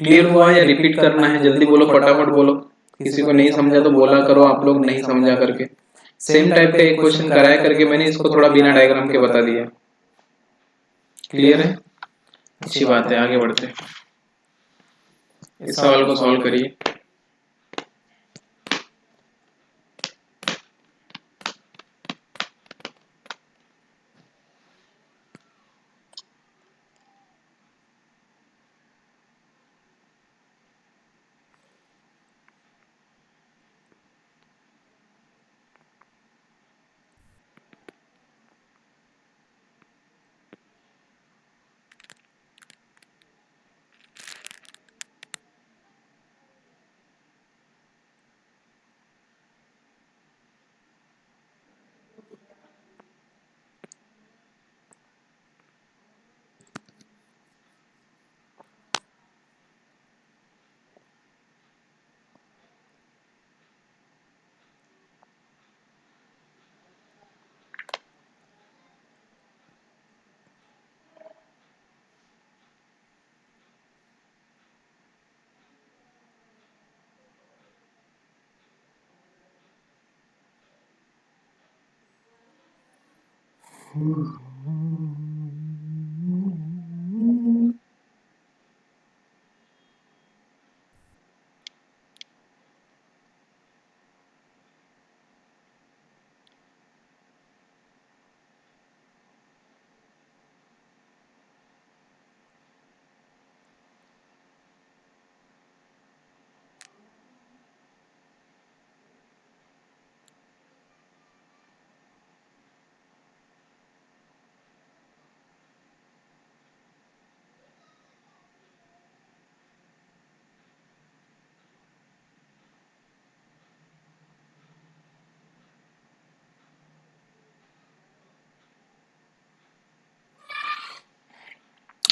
क्लियर हुआ या रिपीट करना है, जल्दी बोलो फटाफट बोलो। किसी को नहीं समझा तो बोला करो आप लोग नहीं समझा करके। सेम टाइप का एक क्वेश्चन कराया करके मैंने इसको थोड़ा बिना डायग्राम के बता दिया। क्लियर है, अच्छी बात है, आगे बढ़ते हैं। इस सवाल को सॉल्व करिए।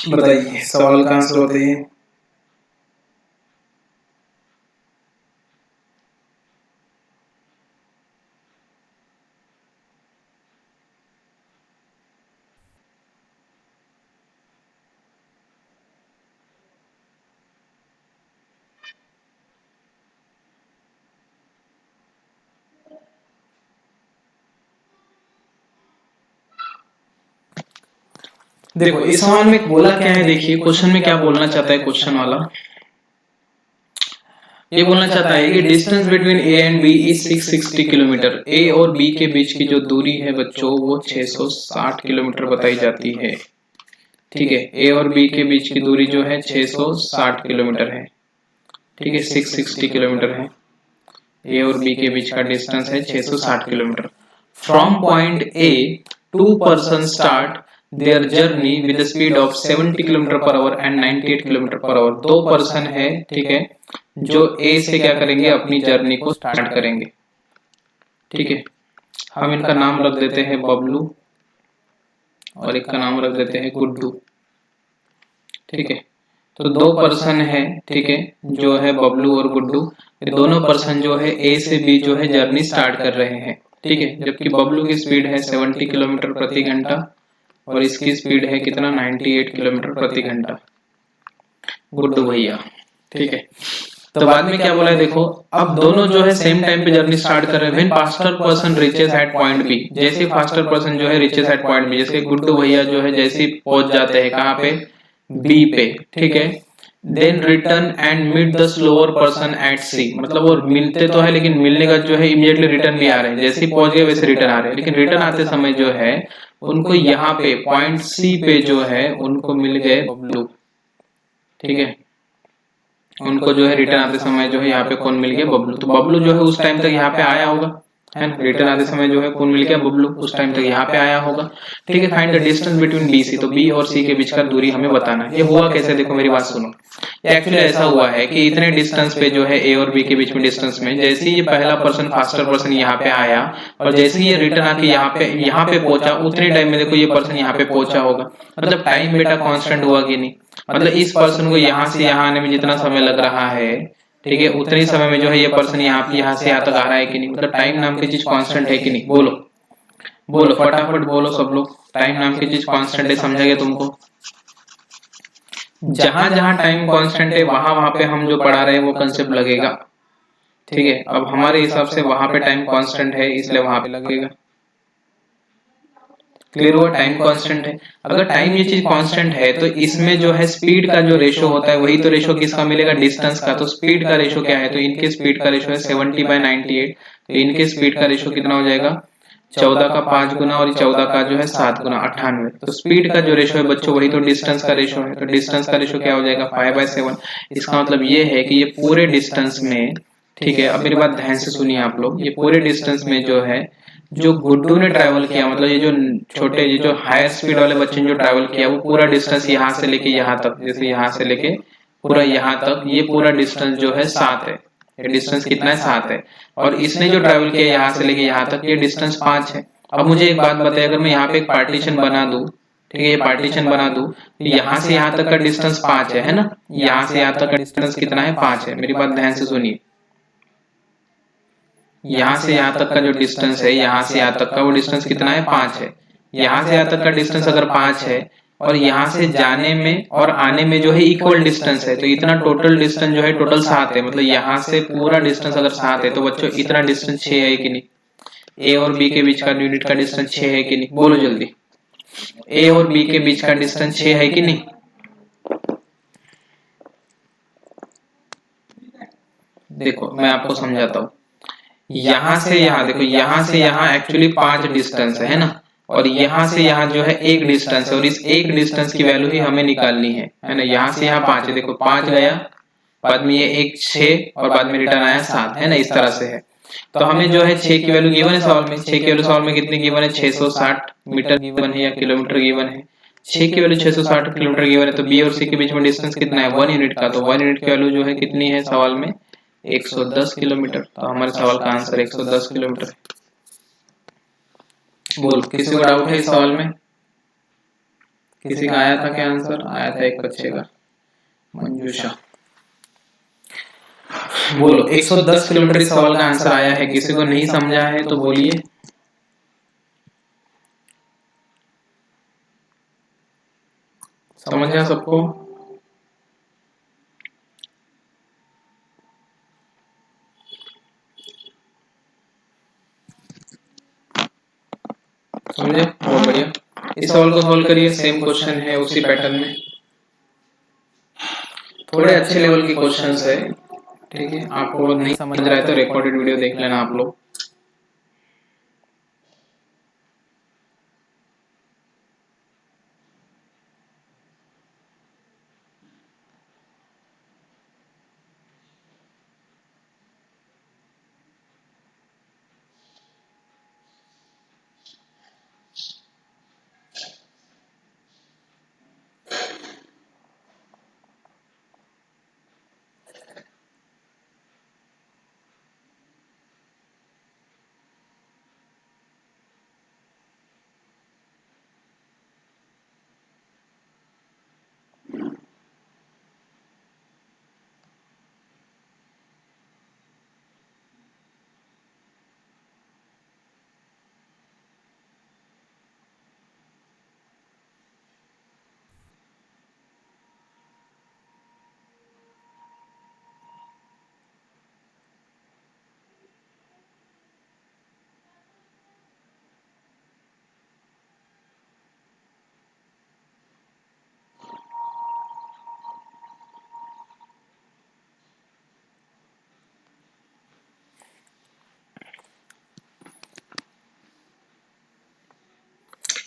बताइए सवाल का आंसर बताइए। देखो इस सवाल में बोला क्या है, देखिए क्वेश्चन में क्या बोलना चाहता है क्वेश्चन वाला। ये बोलना चाहता है कि distance between A and B is 660 kilometre. A और बी के बीच की जो दूरी है बच्चों वो 660 किलोमीटर बताई जाती है। ठीक है, ए और बी के बीच की दूरी जो है 660 किलोमीटर है। ठीक है, 660 किलोमीटर है। ए और बी के बीच का डिस्टेंस है 660 kilometre. From point A to person start their journey with speed of 70 kilometre per hour and 98 kilometre per hour. दो पर्सन है, ठीक है, जो ए से क्या करेंगे, अपनी जर्नी को स्टार्ट करेंगे। ठीक है, हम इनका नाम रख देते हैं बबलू और एक का नाम रख देते हैं गुड्डू। ठीक है, तो दो पर्सन है, ठीक है, जो है बबलू और गुड्डू। ये दोनों पर्सन जो है ए से बी जो है जर्नी स्टार्ट कर रहे हैं। ठीक है, जबकि बबलू की स्पीड है 70 किलोमीटर प्रति घंटा और इसकी स्पीड है कितना, 98 किलोमीटर प्रति घंटा, गुड्डू भैया। ठीक है, तो बाद में क्या बोला है देखो, अब दोनों जो है सेम टाइम पे जर्नी स्टार्ट कर रहे हैं। When faster person reaches at point B, जैसे फास्टर पर्सन जो है रीचेस एट पॉइंट बी, जैसे गुड्डू भैया जो है जैसे पहुंच जाते हैं कहाँ पे, बी पे। ठीक है, then return and meet the slower person at C, मतलब वो मिलते तो है लेकिन मिलने का जो है इमीडिएटली रिटर्न भी आ रहे हैं, जैसे ही पहुंच गए वैसे रिटर्न आ रहे हैं। लेकिन रिटर्न आते समय जो है उनको यहाँ पे पॉइंट सी पे जो है उनको मिल गए बबलू। ठीक है, उनको जो है रिटर्न आते समय जो है यहाँ पे कौन मिल गया, बबलू। तो बबलू जो है उस टाइम तक यहाँ पे आया होगा, है ना। रिटर्न आते समय जो है कौन मिल गया, बबलू, उस टाइम तक यहाँ पे आया होगा। ठीक है, find the distance between B C, तो बी और सी के बीच का दूरी हमें बताना है। ये हुआ कैसे, देखो मेरी बात सुनो। ये एक्चुअली ऐसा हुआ है कि इतने डिस्टेंस पे जो है ए और बी के बीच में डिस्टेंस में, जैसे ही ये पहला पर्सन फास्टर पर्सन यहाँ पे आया और जैसे ही ये रिटर्न आके यहाँ पे पहुंचा, उतने टाइम में देखो ये पर्सन यहाँ पे पहुंचा होगा। मतलब टाइम बेटा कांस्टेंट हुआ कि नहीं, मतलब इस पर्सन को यहाँ से यहाँ आने में जितना समय लग रहा है, ठीक है, उतने ही समय में जो है ये पर्सन यहाँ से यहाँ तक आ रहा है कि नहीं। मतलब टाइम नाम की चीज कांस्टेंट है कि नहीं, बोलो बोलो फटाफट बोलो सब लोग, टाइम नाम की चीज कांस्टेंट है, समझा गया तुमको। जहां जहां टाइम कांस्टेंट है वहां वहां पे हम जो पढ़ा रहे हैं वो कंसेप्ट लगेगा। ठीक है, अब हमारे हिसाब से वहां पे टाइम कांस्टेंट है इसलिए वहां पे लगेगा। क्लियर हुआ, टाइम कांस्टेंट है। अगर टाइम ये चीज कांस्टेंट है तो इसमें जो है स्पीड का जो रेशो होता है वही तो रेशो किसका मिलेगा, डिस्टेंस का। तो स्पीड का रेशो क्या है, तो इनके स्पीड का रेशो है 70/98। तो इनके स्पीड का रेशो कितना हो जाएगा, 14 का 5 गुना और 14 का जो है 7 गुना, 98। तो स्पीड का जो रेशो है बच्चों वही तो डिस्टेंस का रेशो है। तो डिस्टेंस का रेशो क्या हो जाएगा, 5/7। इसका मतलब ये है कि ये पूरे डिस्टेंस में, ठीक है, अब मेरी बात ध्यान से सुनिए आप लोग, ये पूरे डिस्टेंस में जो है जो गुड्डू ने ट्रैवल किया, मतलब ये जो छोटे ये जो हायर स्पीड वाले बच्चे ने जो ट्रैवल किया वो पूरा डिस्टेंस यहाँ से लेके यहाँ तक, जैसे यहाँ से लेके पूरा यहाँ तक, ये पूरा डिस्टेंस जो है 7 है। ये डिस्टेंस कितना है, 7 है। और इसने जो ट्रैवल किया यहाँ से लेके यहाँ तक, ये डिस्टेंस 5 है। अब मुझे एक बात बताइए, अगर मैं यहाँ पे एक पार्टीशन बना दूं, ठीक है, ये पार्टीशन बना दूं, यहाँ से यहाँ तक का डिस्टेंस 5 है ना, यहाँ से यहाँ तक का डिस्टेंस कितना है, 5 है। मेरी बात ध्यान से सुनिए, यहाँ से यहाँ तक का जो डिस्टेंस है, यहाँ से यहाँ तक का वो डिस्टेंस कितना है, 5 है। यहाँ से यहाँ तक का डिस्टेंस अगर 5 है और यहाँ से जाने में और आने में जो है इक्वल डिस्टेंस है, तो इतना टोटल डिस्टेंस जो है टोटल 7 है। मतलब यहाँ से पूरा डिस्टेंस अगर 7 है तो बच्चों इतना डिस्टेंस 6 है कि नहीं, ए और बी के बीच का यूनिट का डिस्टेंस 6 है कि नहीं, बोलो जल्दी। ए और बी के बीच का डिस्टेंस 6 है कि नहीं? देखो मैं आपको समझाता हूँ। यहाँ से यहाँ देखो, यहाँ से यहाँ एक्चुअली 5 डिस्टेंस है ना, और यहाँ से यहाँ जो है एक डिस्टेंस है, और इस एक डिस्टेंस की वैल्यू ही हमें निकालनी है ना। यहाँ से यहाँ 5 है, देखो 5 गया, बाद में ये एक 6 और बाद में रिटर्न आया 7 है ना, इस तरह से है। तो हमें जो है 6 की वैल्यू गिवन है सवाल में, 6 की वैल्यू सवाल में कितनी गिवन है? 660 मीटर गिवन है या किलोमीटर गिवन है? 6 की वैल्यू 660 किलोमीटर गिवन है, तो बी और सी के बीच में डिस्टेंस कितना है? 1 यूनिट का। तो 1 यूनिट की वैल्यू जो है कितनी है सवाल में? 110 किलोमीटर। तो हमारे सवाल का आंसर 110 किलोमीटर है। बोल, किसी को डाउट है इस सवाल में? किसी का आया था क्या आंसर? आया था एक बच्चे का, मंजूषा। बोलो, 110 किलोमीटर इस सवाल का आंसर आया है। किसी को नहीं समझा है तो बोलिए। समझा सबको? समझे? बहुत बढ़िया। इस सवाल को सॉल्व करिए, सेम क्वेश्चन है उसी पैटर्न में, थोड़े अच्छे लेवल के क्वेश्चंस है। ठीक है, आपको नहीं समझ रहा है तो रिकॉर्डेड वीडियो देख लेना आप लोग।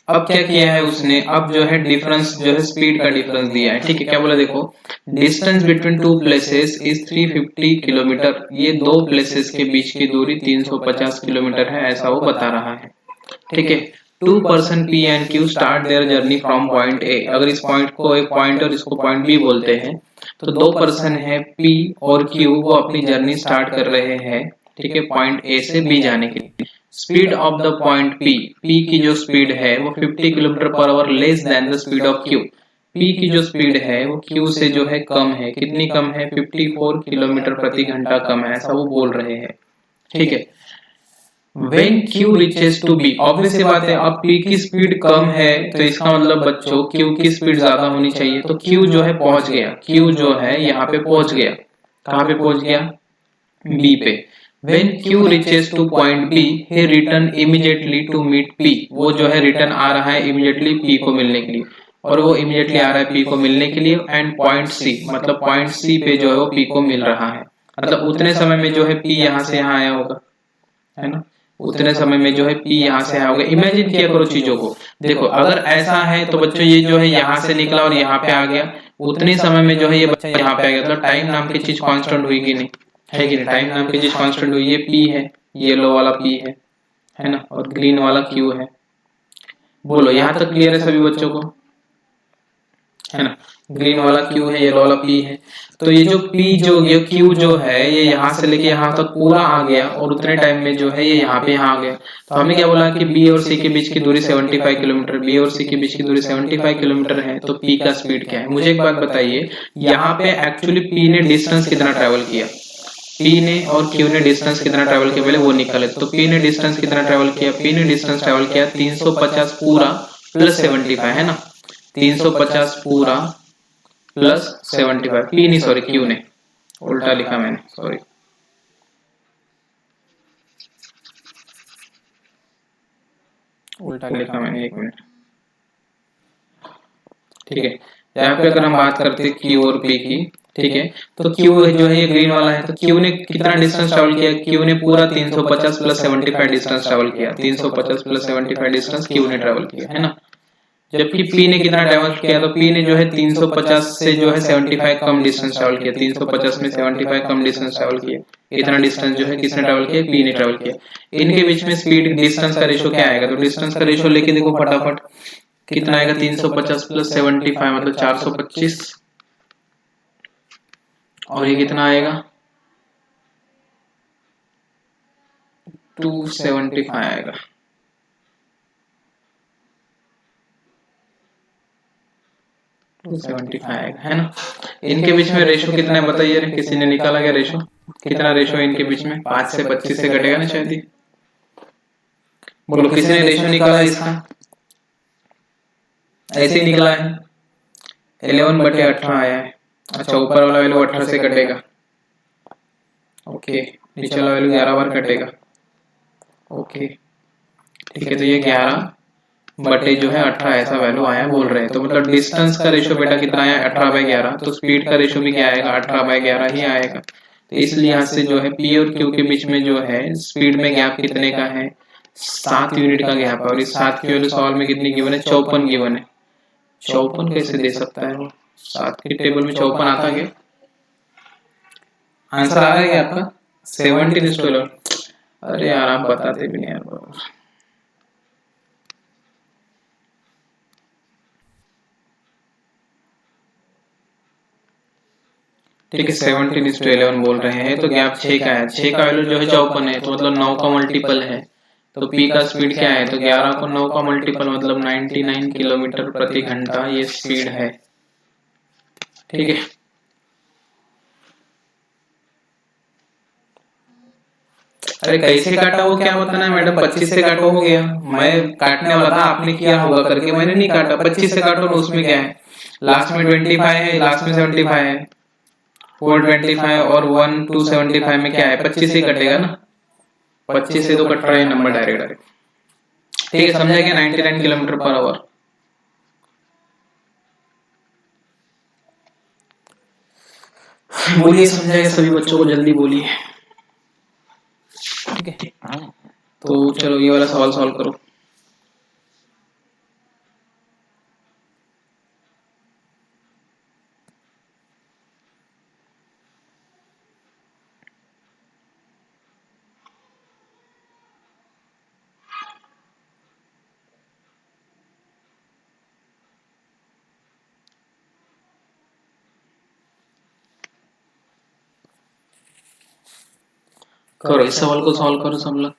अब क्या किया है उसने? अब जो है डिफरेंस जो है स्पीड का डिफरेंस दिया है। ठीक है, क्या बोला देखो, distance between two places is 350 kilometre. ये दो प्लेसेस के बीच की दूरी 350 किलोमीटर है, ऐसा वो बता रहा है। ठीक है, two person P and Q start their journey from point A. अगर इस पॉइंट को एक पॉइंट और इसको पॉइंट बी बोलते हैं, तो दो पर्सन है पी और क्यू, वो अपनी जर्नी स्टार्ट कर रहे हैं, ठीक है, पॉइंट ए से बी जाने के लिए। Speed of the point P, P की जो स्पीड है वो 50 kilometre per our less than the speed of Q. P की जो स्पीड है वो क्यू से जो है कम है। कितनी कम है? 54 किलोमीटर प्रति घंटा कम है, ऐसा वो बोल रहे हैं। ठीक है, When Q reaches to B, obvious सी बात है, अब P की स्पीड कम है तो इसका मतलब बच्चों Q की स्पीड ज्यादा होनी चाहिए। तो Q जो है पहुंच गया, Q जो है यहाँ पे पहुंच गया। कहाँ पे पहुंच गया? B पे। When Q reaches to point B, he return immediately to meet P। वो जो है रिटर्न आ रहा है immediately P को मिलने के लिए, और वो immediately आ रहा है P को मिलने के लिए। एंड पॉइंट C, मतलब पॉइंट C पे जो है वो P को मिल रहा है। मतलब उतने समय में जो है P यहाँ से यहाँ आया होगा, है ना, उतने समय में जो है P यहाँ से आया होगा। इमेजिन किया करो चीजों को। देखो अगर ऐसा है तो बच्चों ये जो है यहाँ से निकला और यहाँ पे आ गया, उतने समय में जो है ये बच्चा यहाँ पे आ गया। मतलब टाइम नाम की चीज कांस्टेंट हुई कि नहीं, है कि नहीं? टाइम नाम की चीज कांस्टेंट हुई। ये P है, येलो वाला P है ना, और ग्रीन वाला Q है। बोलो, यहाँ तक क्लियर है सभी बच्चों को, है ना? ग्रीन वाला Q है, येलो वाला P है। तो ये जो P जो ये Q जो है ये यहाँ से लेके यहाँ तक पूरा आ गया, और उतने टाइम में जो है ये यहाँ पे यहाँ आ गया। तो हमें क्या बोला कि B और C के बीच की दूरी 75 किलोमीटर, B और C के बीच की दूरी 75 किलोमीटर है। तो P का स्पीड क्या है? मुझे एक बात बताइए, यहाँ पे एक्चुअली P ने डिस्टेंस कितना ट्रेवल किया? P ने और Q ने डिस्टेंस कितना ट्रेवल किया पहले वो निकाले। तो P ने डिस्टेंस कितना ट्रेवल किया? P ने डिस्टेंस ट्रेवल किया 350 पूरा प्लस 75, है ना, 350 पूरा प्लस 75। P नहीं, सॉरी Q ने, उल्टा लिखा मैंने, सॉरी। उल्टा लिखा मैंने, एक मिनट। ठीक है। यहाँ पे अगर हम बात करते हैं क्यू और पी की, ठीक है, तो क्यू जो है ये ग्रीन वाला है, तो क्यू ने कितना डिस्टेंस ट्रेवल किया, क्यू ने पूरा 350 प्लस 75 डिस्टेंस ट्रेवल किया, 350 प्लस 75 डिस्टेंस क्यू ने ट्रेवल किया, है ना। जबकि पी ने कितना ट्रेवल किया, तो पी ने जो है 350 से जो है 75 कम डिस्टेंस ट्रेवल किया, 350 में 75 कम डिस्टेंस ट्रेवल किया। इतना डिस्टेंस जो है किसने ट्रेवल किया, पी ने ट्रेवल किया। इनके बीच में स्पीड डिस्टेंस का रेशो क्या आएगा, तो डिस्टेंस का रेशो लेके देखो फटाफट कितना आएगा, 350 प्लस 75 मतलब 425, और ये कितना आएगा 275 आएगा। है ना। इनके बीच में रेशो कितना है बताइए, किसी ने निकाला क्या रेशो, कितना रेशो है इनके बीच में, 5 से 25 से घटेगा ना शायद ही। बोलो किसी ने रेशो निकाला इसका, ऐसे ही निकला है 11/18 आया है। अच्छा ऊपर वाला वैल्यू 18 से कटेगा, ओके, नीचे वाला वैल्यू 11 बार कटेगा, ओके ठीक है। तो ये 11 जो है 18 ऐसा वैल्यू आया बोल रहे हैं। तो मतलब डिस्टेंस का रेशो बेटा कितना आया 18/11, तो स्पीड का रेशो भी क्या आएगा 18/11 ही आएगा। तो इस लिहाज से जो है पी और क्यू के बीच में जो है स्पीड में गैप कितने का है, 7 यूनिट का गैप है। और इस 7 की वैल्यू सवाल में कितनी गिवन है, 54 गिवन है। 54 कैसे दे सकता है वो, 7 की टेबल में 54 आता है क्या, आंसर आ रहा है क्या आपका 17:11। अरे यार आप बताते भी नहीं यार। ठीक है 17:11 बोल रहे हैं, तो गैप 6 का है, 6 का वैल्यू जो है 54 है, तो मतलब 9 का मल्टीपल है। तो पी का स्पीड क्या है, तो 11 को 9 का मल्टीपल मतलब 99 किलोमीटर प्रति घंटा ये स्पीड है, ठीक है। अरे कैसे काटा वो क्या बताना है मैडम, 25 से काटो हो गया, मैं काटने वाला था आपने किया होगा करके मैंने नहीं काटा, 25 से काटो, उसमें क्या है, लास्ट में 25 है, लास्ट में 75 है, 425 और 1 275 में क्या है 25 से कटेगा ना, 25 से तो कट रहा है नंबर डायरेक्ट, ठीक है समझा क्या, 99 किलोमीटर पर आवर। बोलिए समझाएगा सभी बच्चों को, जल्दी बोलिए, ठीक है। तो चलो ये वाला सवाल सॉल्व करो। करो इस सवाल को सॉल्व करो सब लोग।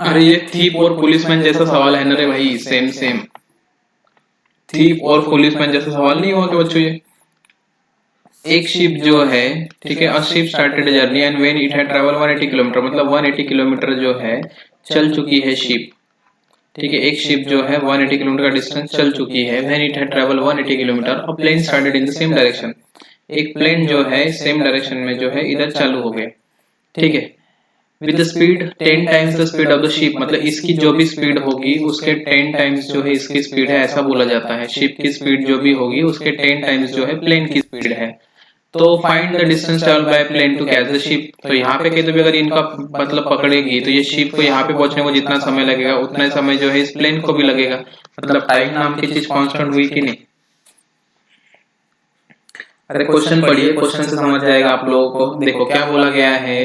अरे ये थीप और पुलिसमैन जैसा सवाल है ना रे भाई, सेम सेम थीप और पुलिसमैन जैसा सवाल नहीं हुआ कि बच्चों, ये एक शिप जो है, ठीक है, a ship started journey and when it had travel 180 kilometre, मतलब 180 किलोमीटर जो है चल चुकी है शिप, ठीक है, एक शिप जो है 180 किलोमीटर का डिस्टेंस चल चुकी है, when it had travel 180 kilometre a plane started in the same direction, एक प्लेन जो है सेम डायरेक्शन में जो है इधर चालू हो गया, ठीक है, with the speed 10 times the speed of the ship, मतलब इसकी जो भी स्पीड होगी उसके 10 टाइम्स जो है इसकी स्पीड है, ऐसा बोला जाता है। शिप की स्पीड जो भी होगी उसके 10 टाइम्स जो है प्लेन की स्पीड है। तो find the distance travel by plane to catch the ship, तो यहाँ पे कहते भी अगर इनका मतलब पकड़ेगी तो ये शिप को यहाँ पे पहुंचने को जितना समय लगेगा उतना समय जो है इस प्लेन को भी लगेगा, मतलब टाइम नाम की चीज कांस्टेंट हुई कि नहीं। अरे क्वेश्चन पढ़िए, क्वेश्चन से समझ जाएगा आप लोगों को। देखो क्या बोला गया है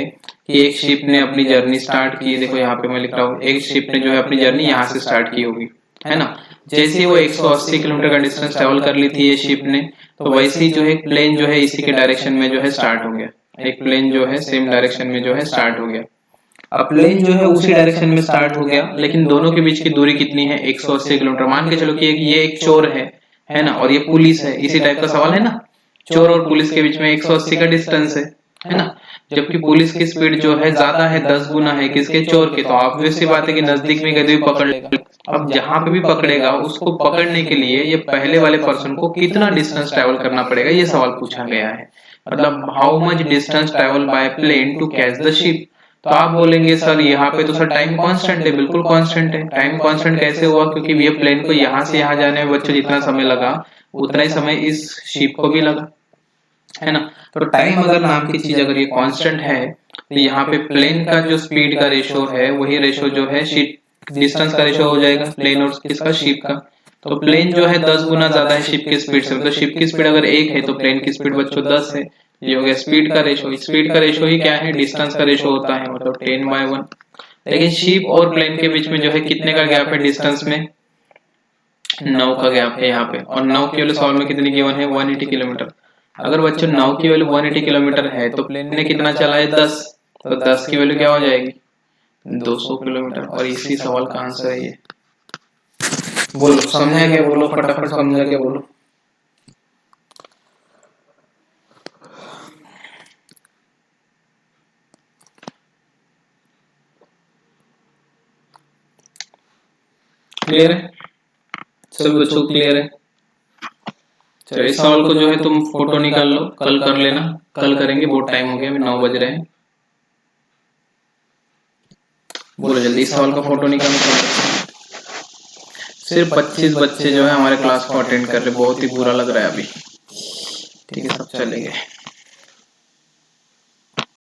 कि एक शिप ने अपनी जर्नी स्टार्ट की, देखो यहाँ पे मैं लिख रहा हूँ, एक शिप ने जो है अपनी जर्नी यहाँ से स्टार्ट की होगी, है ना। जैसे वो 180 किलोमीटर का डिस्टेंस ट्रेवल कर ली थी ये शिप ने, तो वैसे ही जो है प्लेन जो है इसी के डायरेक्शन में जो है स्टार्ट हो गया, एक प्लेन जो है सेम डायरेक्शन में जो है स्टार्ट हो गया। अब प्लेन जो है उसी डायरेक्शन में स्टार्ट हो गया, लेकिन दोनों के बीच की दूरी कितनी है, 180 किलोमीटर। मान के चलो कि ये एक चोर है ना, और ये पुलिस है, इसी टाइप का सवाल है ना। चोर और पुलिस के बीच में 180 का डिस्टेंस है ना। जबकि पुलिस की स्पीड जो है ज्यादा है, 10 गुना है किसके, चोर के। तो ऑब्वियस सी बात है कि नजदीक में कभी पकड़ लेगा। अब जहां पे भी पकड़ेगा उसको पकड़ने के लिए ये पहले वाले पर्सन को कितना डिस्टेंस ट्रेवल करना पड़ेगा, ये सवाल पूछा गया है। मतलब how much distance travel by plane to catch the ship. तो आप बोलेंगे सर यहाँ पे तो सर टाइम कांस्टेंट है। बिल्कुल कांस्टेंट है। टाइम कांस्टेंट कैसे हुआ, क्योंकि ये प्लेन को यहाँ से यहाँ जाने में बच्चों जितना समय लगा उतना ही समय इस शिप को भी लगा, है ना। तो टाइम अगर नाम की चीज अगर ये कांस्टेंट है, तो यहाँ पे प्लेन का जो स्पीड का रेशो है वही रेशो जो है शिप डिस्टेंस का रेशो हो जाएगा, प्लेन और किसका, शिप का। तो प्लेन जो है 10 गुना ज्यादा है शिप की स्पीड से। तो शिप की स्पीड अगर 1 है तो प्लेन की स्पीड बच्चों 10 है। ये हो गया स्पीड का रेशो। स्पीड का रेशो ही क्या है, डिस्टेंस का रेशो होता है, मतलब 10/1। लेकिन शिप और प्लेन के बीच में जो है कितने का गैप है डिस्टेंस में, 9 का गैप है यहाँ पे। और 9 की वैल्यू सॉल्व में कितनी गिवन है, 180 किलोमीटर। अगर बच्चों 9 की वैल्यू 180 किलोमीटर है तो प्लेन ने कितना चला है, 10। तो 10 की वैल्यू क्या हो जाएगी, 200 किलोमीटर। और इसी सवाल का आंसर है ये। बोलो समझा क्या, बोलो फटाफट समझा क्या, बोलो। क्लियर है सभी बच्चों को, क्लियर है। चलो इस सवाल को जो है तुम फोटो निकाल लो, कल कर लेना। कल करेंगे, बहुत टाइम हो गया, अभी 9 बज रहे हैं। बोलो जल्दी इस सवाल का फोटो निकालो। सिर्फ 25 बच्चे जो है हमारे क्लास को अटेंड कर रहे, बहुत ही बुरा लग रहा है अभी। ठीक है सब चले गए।